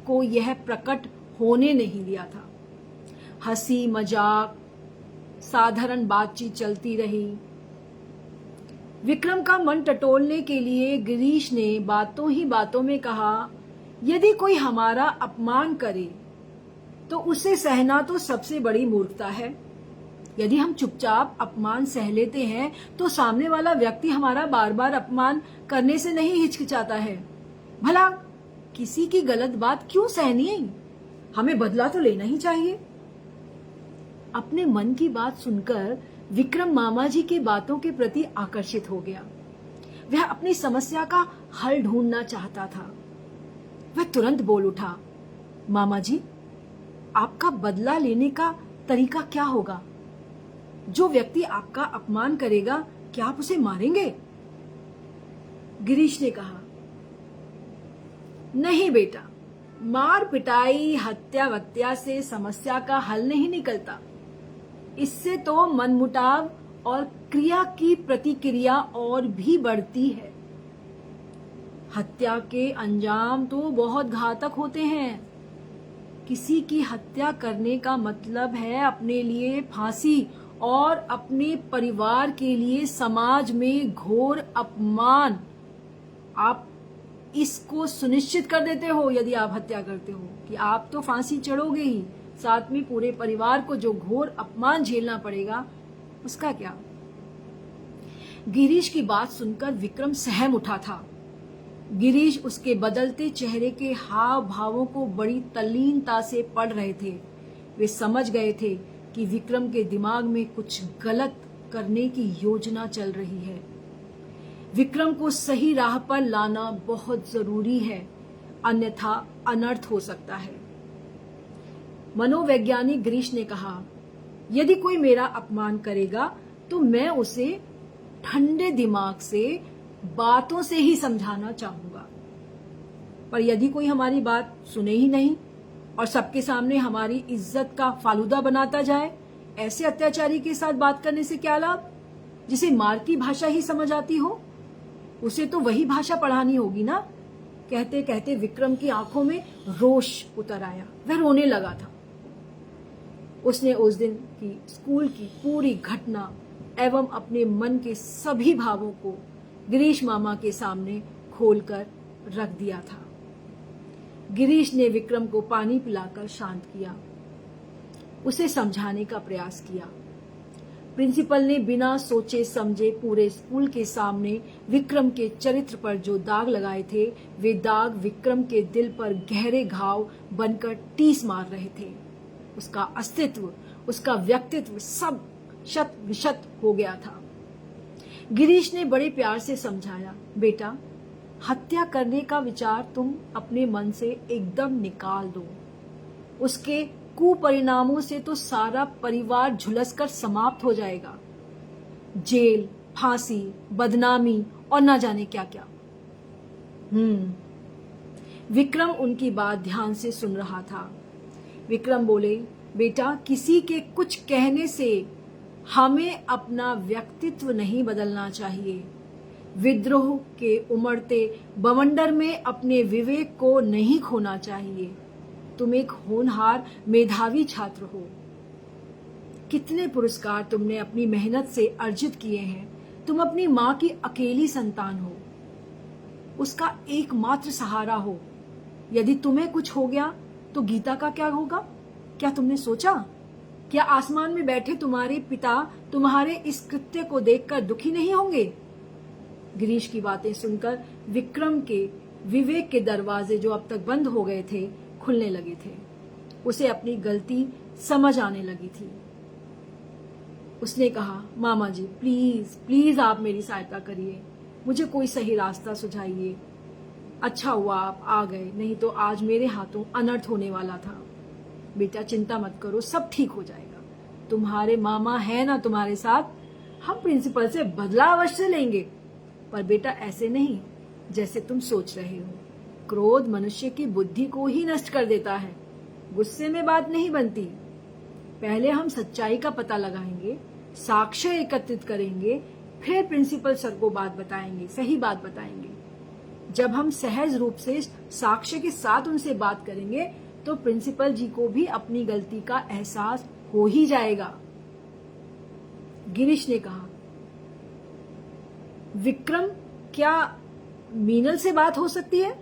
[SPEAKER 1] को यह प्रकट होने नहीं दिया था। हंसी मजाक साधारण बातचीत चलती रही। विक्रम का मन टटोलने के लिए गिरीश ने बातों ही बातों में कहा, यदि कोई हमारा अपमान करे तो उसे सहना तो सबसे बड़ी मूर्खता है। यदि हम चुपचाप अपमान सह लेते हैं तो सामने वाला व्यक्ति हमारा बार बार अपमान करने से नहीं हिचकिचाता है। भला किसी की गलत बात क्यों सहनी है? हमें बदला तो लेना ही चाहिए। अपने मन की बात सुनकर विक्रम मामा जी की बातों के प्रति आकर्षित हो गया। वह अपनी समस्या का हल ढूंढना चाहता था। वह तुरंत बोल उठा, मामा जी आपका बदला लेने का तरीका क्या होगा? जो व्यक्ति आपका अपमान करेगा क्या आप उसे मारेंगे? गिरीश ने कहा, नहीं बेटा, मार पिटाई हत्या वत्या से समस्या का हल नहीं निकलता। इससे तो मनमुटाव और क्रिया की प्रतिक्रिया और भी बढ़ती है। हत्या के अंजाम तो बहुत घातक होते हैं। किसी की हत्या करने का मतलब है अपने लिए फांसी और अपने परिवार के लिए समाज में घोर अपमान। आप इसको सुनिश्चित कर देते हो यदि आप हत्या करते हो कि आप तो फांसी चढ़ोगे ही, साथ में पूरे परिवार को जो घोर अपमान झेलना पड़ेगा उसका क्या? गिरीश की बात सुनकर विक्रम सहम उठा था। गिरीश उसके बदलते चेहरे के हाव भावों को बड़ी तल्लीनता से पढ़ रहे थे। वे समझ गए थे कि विक्रम के दिमाग में कुछ गलत करने की योजना चल रही है। विक्रम को सही राह पर लाना बहुत जरूरी है, अन्यथा अनर्थ हो सकता है। मनोवैज्ञानिक गिरीश ने कहा, यदि कोई मेरा अपमान करेगा तो मैं उसे ठंडे दिमाग से बातों से ही समझाना चाहूंगा, पर यदि कोई हमारी बात सुने ही नहीं और सबके सामने हमारी इज्जत का फालूदा बनाता जाए, ऐसे अत्याचारी के साथ बात करने से क्या लाभ? जिसे मार की भाषा ही समझ आती हो उसे तो वही भाषा पढ़ानी होगी ना। कहते कहते विक्रम की आंखों में रोष उतर आया। वह रोने लगा था। उसने उस दिन की स्कूल की पूरी घटना एवं अपने मन के सभी भावों को गिरीश मामा के सामने खोलकर रख दिया था। गिरीश ने विक्रम को पानी पिलाकर शांत किया, उसे समझाने का प्रयास किया। प्रिंसिपल ने बिना सोचे समझे पूरे स्कूल के सामने विक्रम के चरित्र पर जो दाग लगाए थे, वे दाग विक्रम के दिल पर गहरे घाव बनकर टीस मार रहे थे। उसका अस्तित्व, उसका व्यक्तित्व सब शत विशत हो गया था। गिरीश ने बड़े प्यार से समझाया, बेटा, हत्या करने का विचार तुम अपने मन से एकदम निकाल दो। उसके कुपरिणामों से तो सारा परिवार झुलसकर समाप्त हो जाएगा। जेल, फांसी, बदनामी और ना जाने क्या क्या। विक्रम उनकी बात ध्यान से सुन रहा था। विक्रम बोले, बेटा, किसी के कुछ कहने से हमें अपना व्यक्तित्व नहीं बदलना चाहिए। विद्रोह के उमड़ते बवंडर में अपने विवेक को नहीं खोना चाहिए। तुम एक होनहार मेधावी छात्र हो। कितने पुरस्कार तुमने अपनी मेहनत से अर्जित किए हैं। तुम अपनी माँ की अकेली संतान हो, उसका एकमात्र सहारा हो। यदि तुम्हें कुछ हो गया तो गीता का क्या होगा? क्या तुमने सोचा? क्या आसमान में बैठे तुम्हारे पिता तुम्हारे इस कृत्य को देखकर दुखी नहीं होंगे? गिरीश की बातें सुनकर विक्रम के विवेक के दरवाजे, जो अब तक बंद हो गए थे, खुलने लगे थे। उसे अपनी गलती समझ आने लगी थी। उसने कहा, मामा जी, प्लीज प्लीज आप मेरी सहायता करिए, मुझे कोई सही रास्ता सुझाइए। अच्छा हुआ आप आ गए, नहीं तो आज मेरे हाथों अनर्थ होने वाला था। बेटा, चिंता मत करो, सब ठीक हो जाएगा। तुम्हारे मामा है ना तुम्हारे साथ। हम प्रिंसिपल से बदला अवश्य लेंगे, पर बेटा ऐसे नहीं जैसे तुम सोच रहे हो। क्रोध मनुष्य की बुद्धि को ही नष्ट कर देता है। गुस्से में बात नहीं बनती। पहले हम सच्चाई का पता लगाएंगे, साक्ष्य एकत्रित करेंगे, फिर प्रिंसिपल सर को बात बताएंगे, सही बात बताएंगे। जब हम सहज रूप से साक्ष्य के साथ उनसे बात करेंगे तो प्रिंसिपल जी को भी अपनी गलती का एहसास हो ही जाएगा। गिरीश ने कहा, विक्रम, क्या मीनल से बात हो सकती है?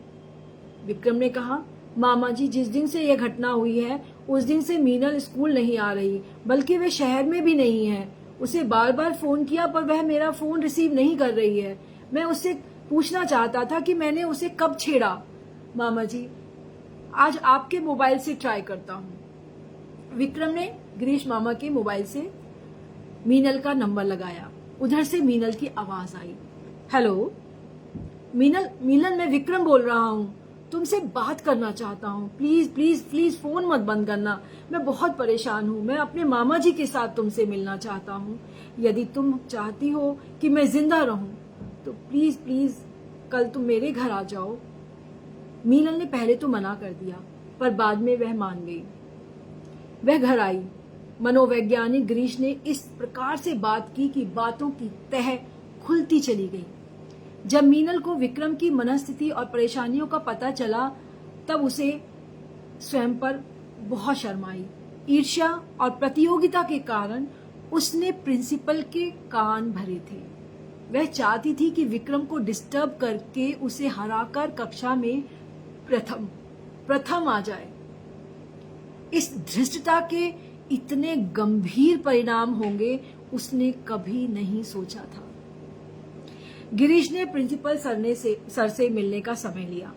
[SPEAKER 1] विक्रम ने कहा, मामा जी, जिस दिन से यह घटना हुई है उस दिन से मीनल स्कूल नहीं आ रही, बल्कि वे शहर में भी नहीं है। उसे बार बार फोन किया पर वह मेरा फोन रिसीव नहीं कर रही है। मैं उससे पूछना चाहता था कि मैंने उसे कब छेड़ा। मामा जी, आज आपके मोबाइल से ट्राई करता हूँ। विक्रम ने गिरीश मामा के मोबाइल से मीनल का नंबर लगाया। उधर से मीनल की आवाज आई, हेलो मीनल, मैं विक्रम बोल रहा हूँ, तुमसे बात करना चाहता हूँ। प्लीज प्लीज प्लीज फोन मत बंद करना, मैं बहुत परेशान हूँ। मैं अपने मामा जी के साथ तुमसे मिलना चाहता हूँ। यदि तुम चाहती हो कि मैं जिंदा रहूं तो प्लीज प्लीज कल तुम मेरे घर आ जाओ। मीनल ने पहले तो मना कर दिया, पर बाद में वह मान गई। वह घर आई। मनोवैज्ञानिक गिरीश ने इस प्रकार से बात की कि बातों की तह खुलती चली गई। जब मीनल को विक्रम की मनस्थिति और परेशानियों का पता चला तब उसे स्वयं पर बहुत शर्म आई। ईर्ष्या और प्रतियोगिता के कारण उसने प्रिंसिपल के कान भरे थे। वह चाहती थी कि विक्रम को डिस्टर्ब करके उसे हराकर कक्षा में प्रथम आ जाए। इस धृष्टता के इतने गंभीर परिणाम होंगे उसने कभी नहीं सोचा था। गिरीश ने प्रिंसिपल सर से मिलने का समय लिया।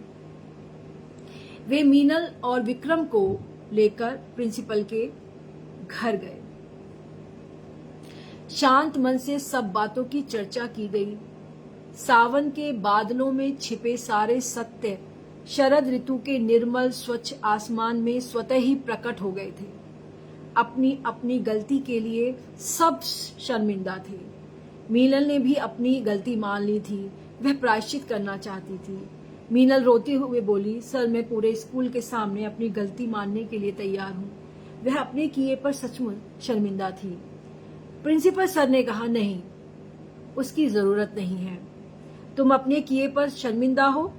[SPEAKER 1] वे मीनल और विक्रम को लेकर प्रिंसिपल के घर गए। शांत मन से सब बातों की चर्चा की गई। सावन के बादलों में छिपे सारे सत्य शरद ऋतु के निर्मल स्वच्छ आसमान में स्वतः ही प्रकट हो गए थे। अपनी अपनी गलती के लिए सब शर्मिंदा थे। मीनल ने भी अपनी गलती मान ली थी। वह प्रायश्चित करना चाहती थी। मीनल रोते हुए बोली, सर, मैं पूरे स्कूल के सामने अपनी गलती मानने के लिए तैयार हूँ। वह अपने किए पर सचमुच शर्मिंदा थी। प्रिंसिपल सर ने कहा, नहीं, उसकी जरूरत नहीं है। तुम अपने किए पर शर्मिंदा हो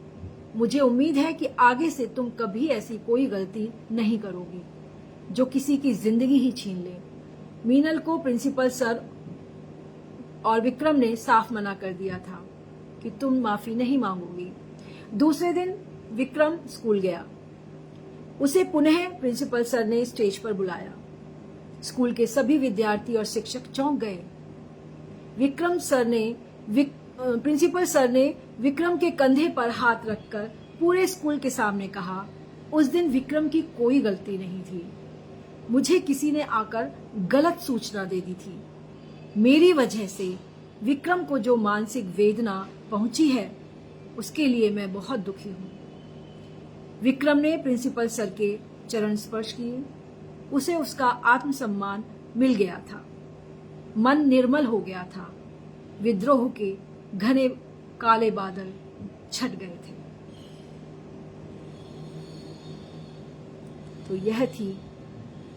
[SPEAKER 1] मुझे उम्मीद है कि आगे से तुम कभी ऐसी कोई गलती नहीं करोगी जो किसी की जिंदगी ही छीन ले। मीनल को प्रिंसिपल सर और विक्रम ने साफ मना कर दिया था कि तुम माफी नहीं मांगोगी। दूसरे दिन विक्रम स्कूल गया। उसे पुनः प्रिंसिपल सर ने स्टेज पर बुलाया। स्कूल के सभी विद्यार्थी और शिक्षक चौंक गए। प्रिंसिपल सर ने विक्रम के कंधे पर हाथ रखकर पूरे स्कूल के सामने कहा, उस दिन विक्रम की कोई गलती नहीं थी। मुझे किसी ने आकर गलत सूचना दे दी थी। मेरी वजह से विक्रम को जो मानसिक वेदना पहुंची है उसके लिए मैं बहुत दुखी हूं। विक्रम ने प्रिंसिपल सर के चरण स्पर्श किए। उसे उसका आत्मसम्मान मिल गया था। मन निर्मल हो गया था। विद्रोह के घने काले बादल छट गए थे। तो यह थी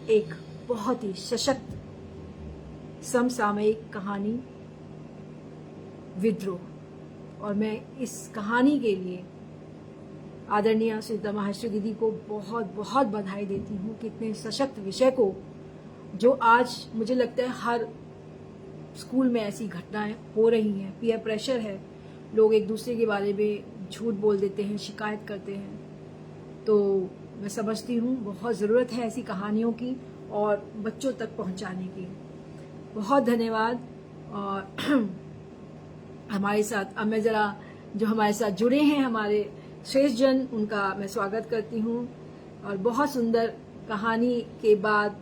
[SPEAKER 1] एक बहुत ही सशक्त समसामयिक कहानी विद्रोह। और मैं इस कहानी के लिए आदरणीय सुनीता माहेश्वरी दीदी को बहुत बहुत बधाई देती हूँ कि इतने सशक्त विषय को, जो आज मुझे लगता है हर स्कूल में ऐसी घटनाएं हो रही हैं, पीयर प्रेशर है, लोग एक दूसरे के बारे में झूठ बोल देते हैं, शिकायत करते हैं, तो मैं समझती हूँ बहुत ज़रूरत है ऐसी कहानियों की और बच्चों तक पहुँचाने की। बहुत धन्यवाद। और हमारे साथ अब मैं ज़रा जो हमारे साथ जुड़े हैं हमारे श्रेष्ठ जन, उनका मैं स्वागत करती हूँ। और बहुत सुंदर कहानी के बाद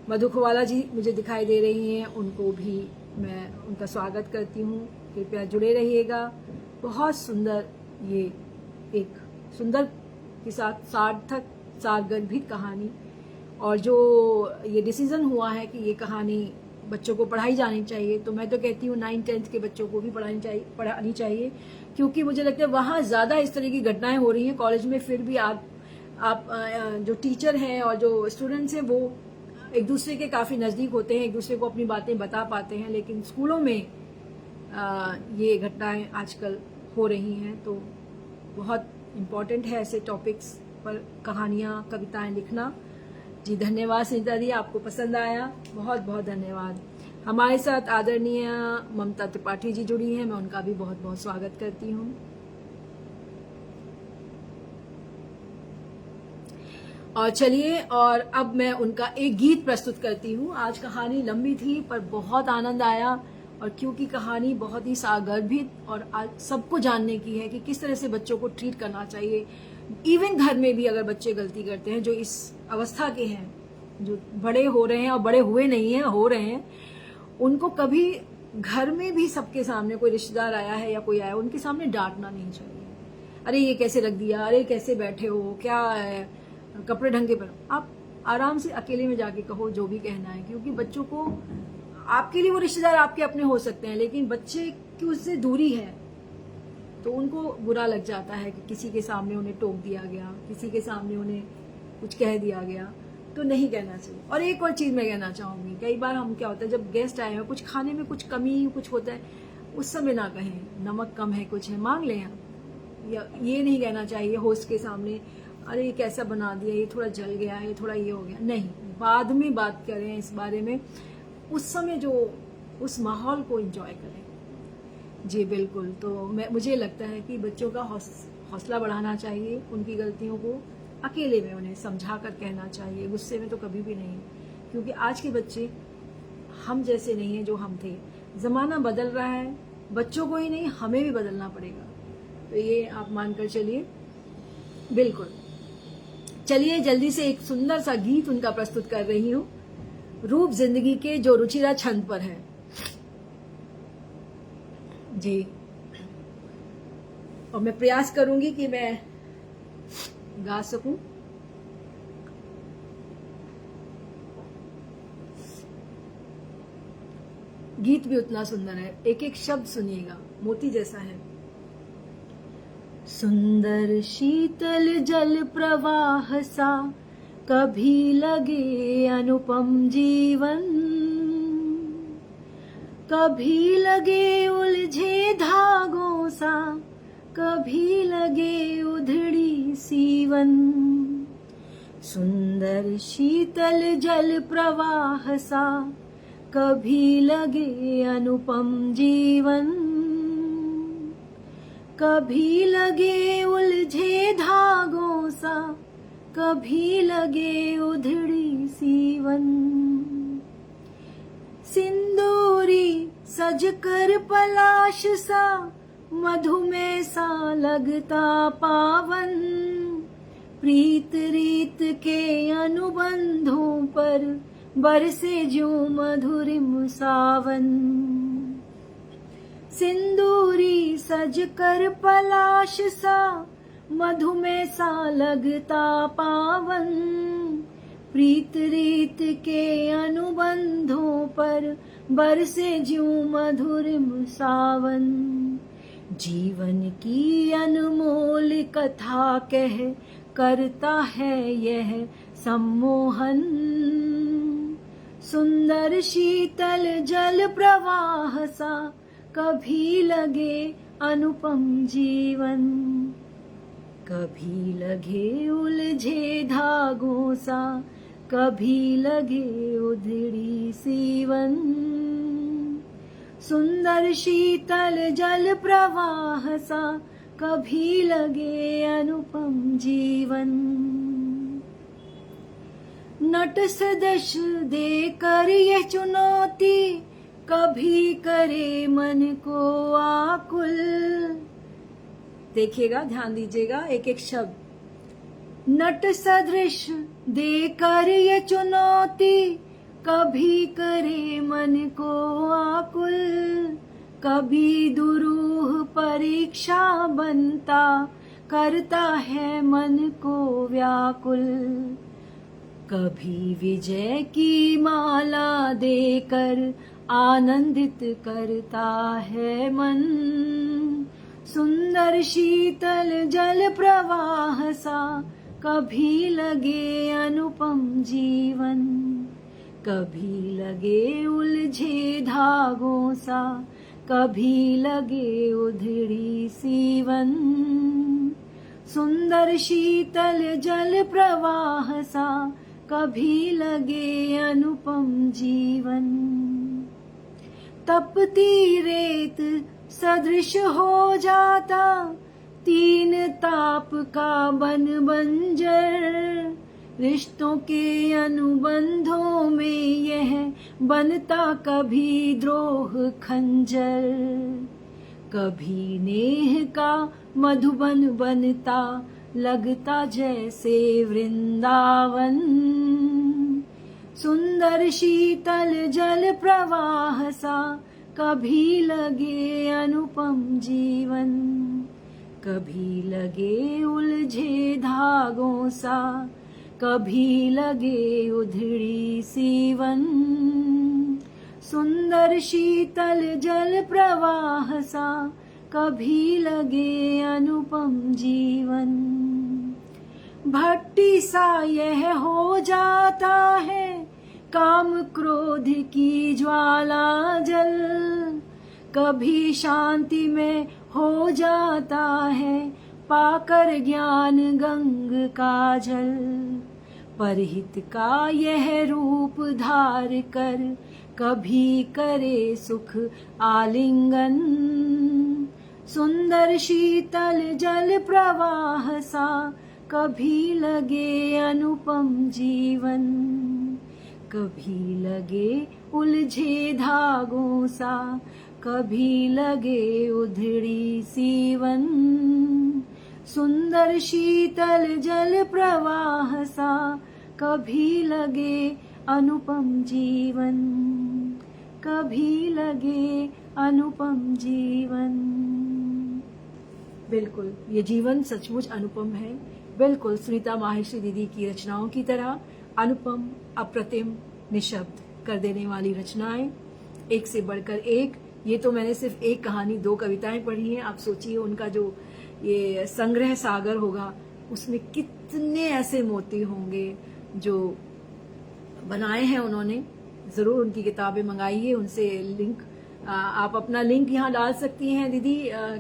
[SPEAKER 1] मधुखवाला जी मुझे दिखाई दे रही हैं, उनको भी मैं उनका स्वागत करती हूँ। कृपया जुड़े रहिएगा। बहुत सुंदर, ये एक सुंदर के साथ सार्थक सारगर्भित कहानी, और जो ये डिसीजन हुआ है कि ये कहानी बच्चों को पढ़ाई जानी चाहिए, तो मैं तो कहती हूँ 9th-10th के बच्चों को भी पढ़ानी चाहिए, क्योंकि मुझे लगता है वहाँ ज़्यादा इस तरह की घटनाएं हो रही हैं। कॉलेज में फिर भी आप जो टीचर हैं और जो स्टूडेंट्स हैं वो एक दूसरे के काफ़ी नज़दीक होते हैं, एक दूसरे को अपनी बातें बता पाते हैं, लेकिन स्कूलों में ये घटनाएं आजकल हो रही हैं। तो बहुत इम्पॉर्टेंट है ऐसे टॉपिक्स पर कहानियाँ, कविताएं लिखना। जी धन्यवाद सुनीता दी, आपको पसंद आया, बहुत बहुत धन्यवाद। हमारे साथ आदरणीय ममता त्रिपाठी जी जुड़ी हैं, मैं उनका भी बहुत बहुत स्वागत करती हूँ। और चलिए, और अब मैं उनका एक गीत प्रस्तुत करती हूँ। आज कहानी लंबी थी पर बहुत आनंद आया, और क्योंकि कहानी बहुत ही सारगर्भित और सबको जानने की है कि किस तरह से बच्चों को ट्रीट करना चाहिए। इवन घर में भी अगर बच्चे गलती करते हैं, जो इस अवस्था के हैं, जो बड़े हो रहे हैं और बड़े हुए नहीं हैं, हो रहे हैं, उनको कभी घर में भी सबके सामने कोई रिश्तेदार आया है या कोई आया, उनके सामने डांटना नहीं चाहिए। अरे ये कैसे रख दिया, अरे कैसे बैठे हो, क्या है, कपड़े ढंगे पर। आप आराम से अकेले में जाके कहो जो भी कहना है, क्योंकि बच्चों को, आपके लिए वो रिश्तेदार आपके अपने हो सकते हैं, लेकिन बच्चे की उससे दूरी है, तो उनको बुरा लग जाता है कि किसी के सामने उन्हें टोक दिया गया, किसी के सामने उन्हें कुछ कह दिया गया, तो नहीं कहना चाहिए। और एक और चीज़ मैं कहना चाहूँगी, कई बार हम क्या होता है, जब गेस्ट आए हैं, कुछ खाने में कुछ कमी कुछ होता है, उस समय ना कहें नमक कम है, कुछ है, मांग लें हम। या ये नहीं कहना चाहिए होस्ट के सामने, अरे ये कैसा बना दिया, ये थोड़ा जल गया है, थोड़ा ये हो गया, नहीं, बाद में बात करें इस बारे में, उस समय जो उस माहौल को एंजॉय करें। जी बिल्कुल। तो मुझे लगता है कि बच्चों का हौसला बढ़ाना चाहिए, उनकी गलतियों को अकेले में उन्हें समझा कर कहना चाहिए, गुस्से में तो कभी भी नहीं, क्योंकि आज के बच्चे हम जैसे नहीं हैं जो हम थे। ज़माना बदल रहा है, बच्चों को ही नहीं हमें भी बदलना पड़ेगा, तो ये आप मानकर चलिए। बिल्कुल। चलिए जल्दी से एक सुंदर सा गीत उनका प्रस्तुत कर रही हूँ, रूप जिंदगी के, जो रुचिरा छंद पर है। जी, और मैं प्रयास करूंगी कि मैं गा सकूं। गीत भी उतना सुंदर है, एक एक शब्द सुनिएगा, मोती जैसा है। सुंदर शीतल जल प्रवाह सा कभी लगे अनुपम जीवन, कभी लगे उलझे धागों सा कभी लगे उधड़ी सीवन। सुंदर शीतल जल प्रवाह सा कभी लगे अनुपम जीवन। कभी लगे उलझे धागों सा कभी लगे उधड़ी सीवन। सिंदूरी सजकर पलाश सा मधुमेह सा लगता पावन। प्रीत रीत के अनुबंधों पर बरसे ज्यों मधुरिम सावन। सिंदूरी सजकर पलाश सा मधुमेह सा लगता पावन। प्रीत रीत के अनुबंधों पर बरसे ज्यों मधुरिम सावन। जीवन की अनमोल कथा कह करता है यह सम्मोहन। सुंदर शीतल जल प्रवाह सा कभी लगे अनुपम जीवन। कभी लगे उलझे धागों सा कभी लगे उधड़ी सीवन। सुंदर शीतल जल प्रवाह सा कभी लगे अनुपम जीवन। नट सदृश देकर यह चुनौती कभी करे मन को आकुल। देखिएगा, ध्यान दीजिएगा एक एक शब्द। नट सदृश देकर ये चुनौती कभी करे मन को आकुल। कभी दुरूह परीक्षा बनता करता है मन को व्याकुल। कभी विजय की माला देकर आनंदित करता है मन। सुंदर शीतल जल प्रवाह सा कभी लगे अनुपम जीवन। कभी लगे उलझे धागों सा कभी लगे उधड़ी सीवन। सुंदर शीतल जल प्रवाह सा कभी लगे अनुपम जीवन। तपती रेत सदृश हो जाता तीन ताप का बन बंजर। रिश्तों के अनुबंधों में यह बनता कभी द्रोह खंजर। कभी नेह का मधुबन बनता लगता जैसे वृंदावन। सुंदर शीतल जल प्रवाह सा कभी लगे अनुपम जीवन। कभी लगे उलझे धागों सा कभी लगे उधड़ी सीवन। सुंदर शीतल जल प्रवाह सा कभी लगे अनुपम जीवन। भट्टी सा यह हो जाता है काम क्रोध की ज्वाला जल। कभी शांति में हो जाता है पाकर ज्ञान गंग का जल। परहित का यह रूप धार कर कभी करे सुख आलिंगन। सुंदर शीतल जल प्रवाह सा कभी लगे अनुपम जीवन। कभी लगे उलझे धागों सा कभी लगे उधड़ी सीवन। सुंदर शीतल जल प्रवाह सा कभी लगे अनुपम जीवन। कभी लगे अनुपम जीवन। बिल्कुल, ये जीवन सचमुच अनुपम है। बिल्कुल सुनीता माहेश्वरी दीदी की रचनाओं की तरह अनुपम, अप्रतिम, निशब्द कर देने वाली रचनाएं, एक से बढ़कर एक। ये तो मैंने सिर्फ एक कहानी, 2 कविताएं पढ़ी हैं। आप सोचिए उनका जो ये संग्रह सागर होगा उसमें कितने ऐसे मोती होंगे जो बनाए हैं उन्होंने। जरूर उनकी किताबें मंगाइए, उनसे लिंक आप अपना लिंक यहाँ डाल सकती हैं दीदी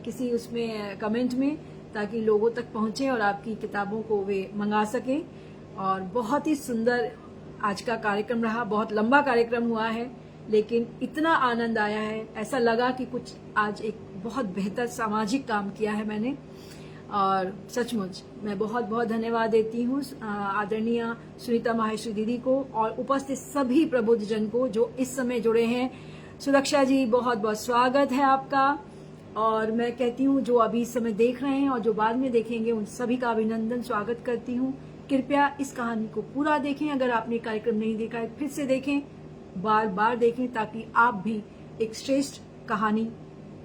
[SPEAKER 1] किसी उसमें कमेंट में, ताकि लोगों तक पहुंचे और आपकी किताबों को वे मंगा सकें। और बहुत ही सुंदर आज का कार्यक्रम रहा, बहुत लंबा कार्यक्रम हुआ है, लेकिन इतना आनंद आया है, ऐसा लगा कि कुछ आज एक बहुत बेहतर सामाजिक काम किया है मैंने। और सचमुच मैं बहुत बहुत धन्यवाद देती हूँ आदरणीय सुनीता माहेश्वरी दीदी को और उपस्थित सभी प्रबुद्धजन को जो इस समय जुड़े हैं। सुरक्षा जी, बहुत बहुत स्वागत है आपका। और मैं कहती हूँ जो अभी इस समय देख रहे हैं और जो बाद में देखेंगे उन सभी का अभिनंदन स्वागत करती हूँ। कृपया इस कहानी को पूरा देखें, अगर आपने कार्यक्रम नहीं देखा है फिर से देखें, बार बार देखें, ताकि आप भी एक श्रेष्ठ कहानी,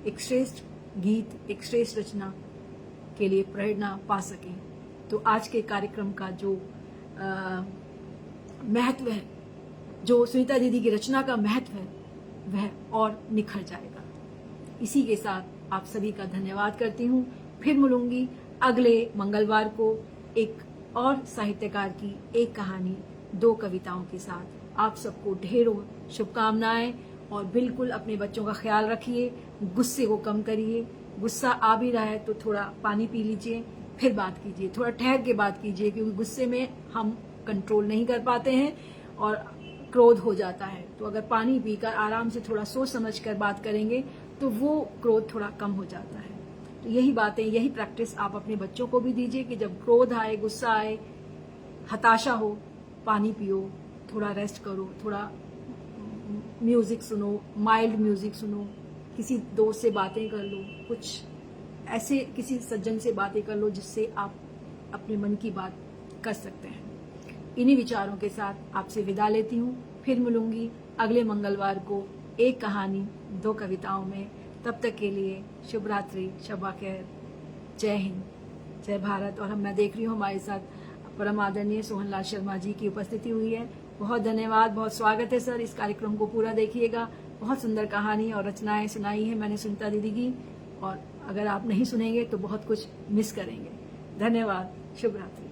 [SPEAKER 1] एक श्रेष्ठ गीत, एक श्रेष्ठ रचना के लिए प्रेरणा पा सकें। तो आज के कार्यक्रम का जो महत्व है, जो सुनीता दीदी की रचना का महत्व है, वह और निखर जाएगा। इसी के साथ आप सभी का धन्यवाद करती हूँ। फिर मिलूंगी अगले मंगलवार को एक और साहित्यकार की एक कहानी, 2 कविताओं के साथ। आप सबको ढेरों शुभकामनाएं और बिल्कुल अपने बच्चों का ख्याल रखिए, गुस्से को कम करिए। गुस्सा आ भी रहा है तो थोड़ा पानी पी लीजिए, फिर बात कीजिए, थोड़ा ठहर के बात कीजिए, क्योंकि गुस्से में हम कंट्रोल नहीं कर पाते हैं और क्रोध हो जाता है। तो अगर पानी पीकर आराम से थोड़ा सोच समझ कर बात करेंगे तो वो क्रोध थोड़ा कम हो जाता है। तो यही बातें, यही प्रैक्टिस आप अपने बच्चों को भी दीजिए कि जब क्रोध आए, गुस्सा आए, हताशा हो, पानी पियो, थोड़ा रेस्ट करो, थोड़ा म्यूजिक सुनो, माइल्ड म्यूजिक सुनो, किसी दोस्त से बातें कर लो, कुछ ऐसे किसी सज्जन से बातें कर लो जिससे आप अपने मन की बात कर सकते हैं। इन्हीं विचारों के साथ आपसे विदा लेती हूँ। फिर मिलूंगी अगले मंगलवार को एक कहानी 2 कविताओं में। तब तक के लिए शुभ रात्रि, शबा खैर, जय हिंद, जय भारत। और मैं देख रही हूँ हमारे साथ परम आदरणीय सोहनलाल शर्मा जी की उपस्थिति हुई है। बहुत धन्यवाद, बहुत स्वागत है सर। इस कार्यक्रम को पूरा देखिएगा, बहुत सुंदर कहानी और रचनाएं सुनाई है मैंने सुनीता दीदी की, और अगर आप नहीं सुनेंगे तो बहुत कुछ मिस करेंगे। धन्यवाद, शुभ रात्रि।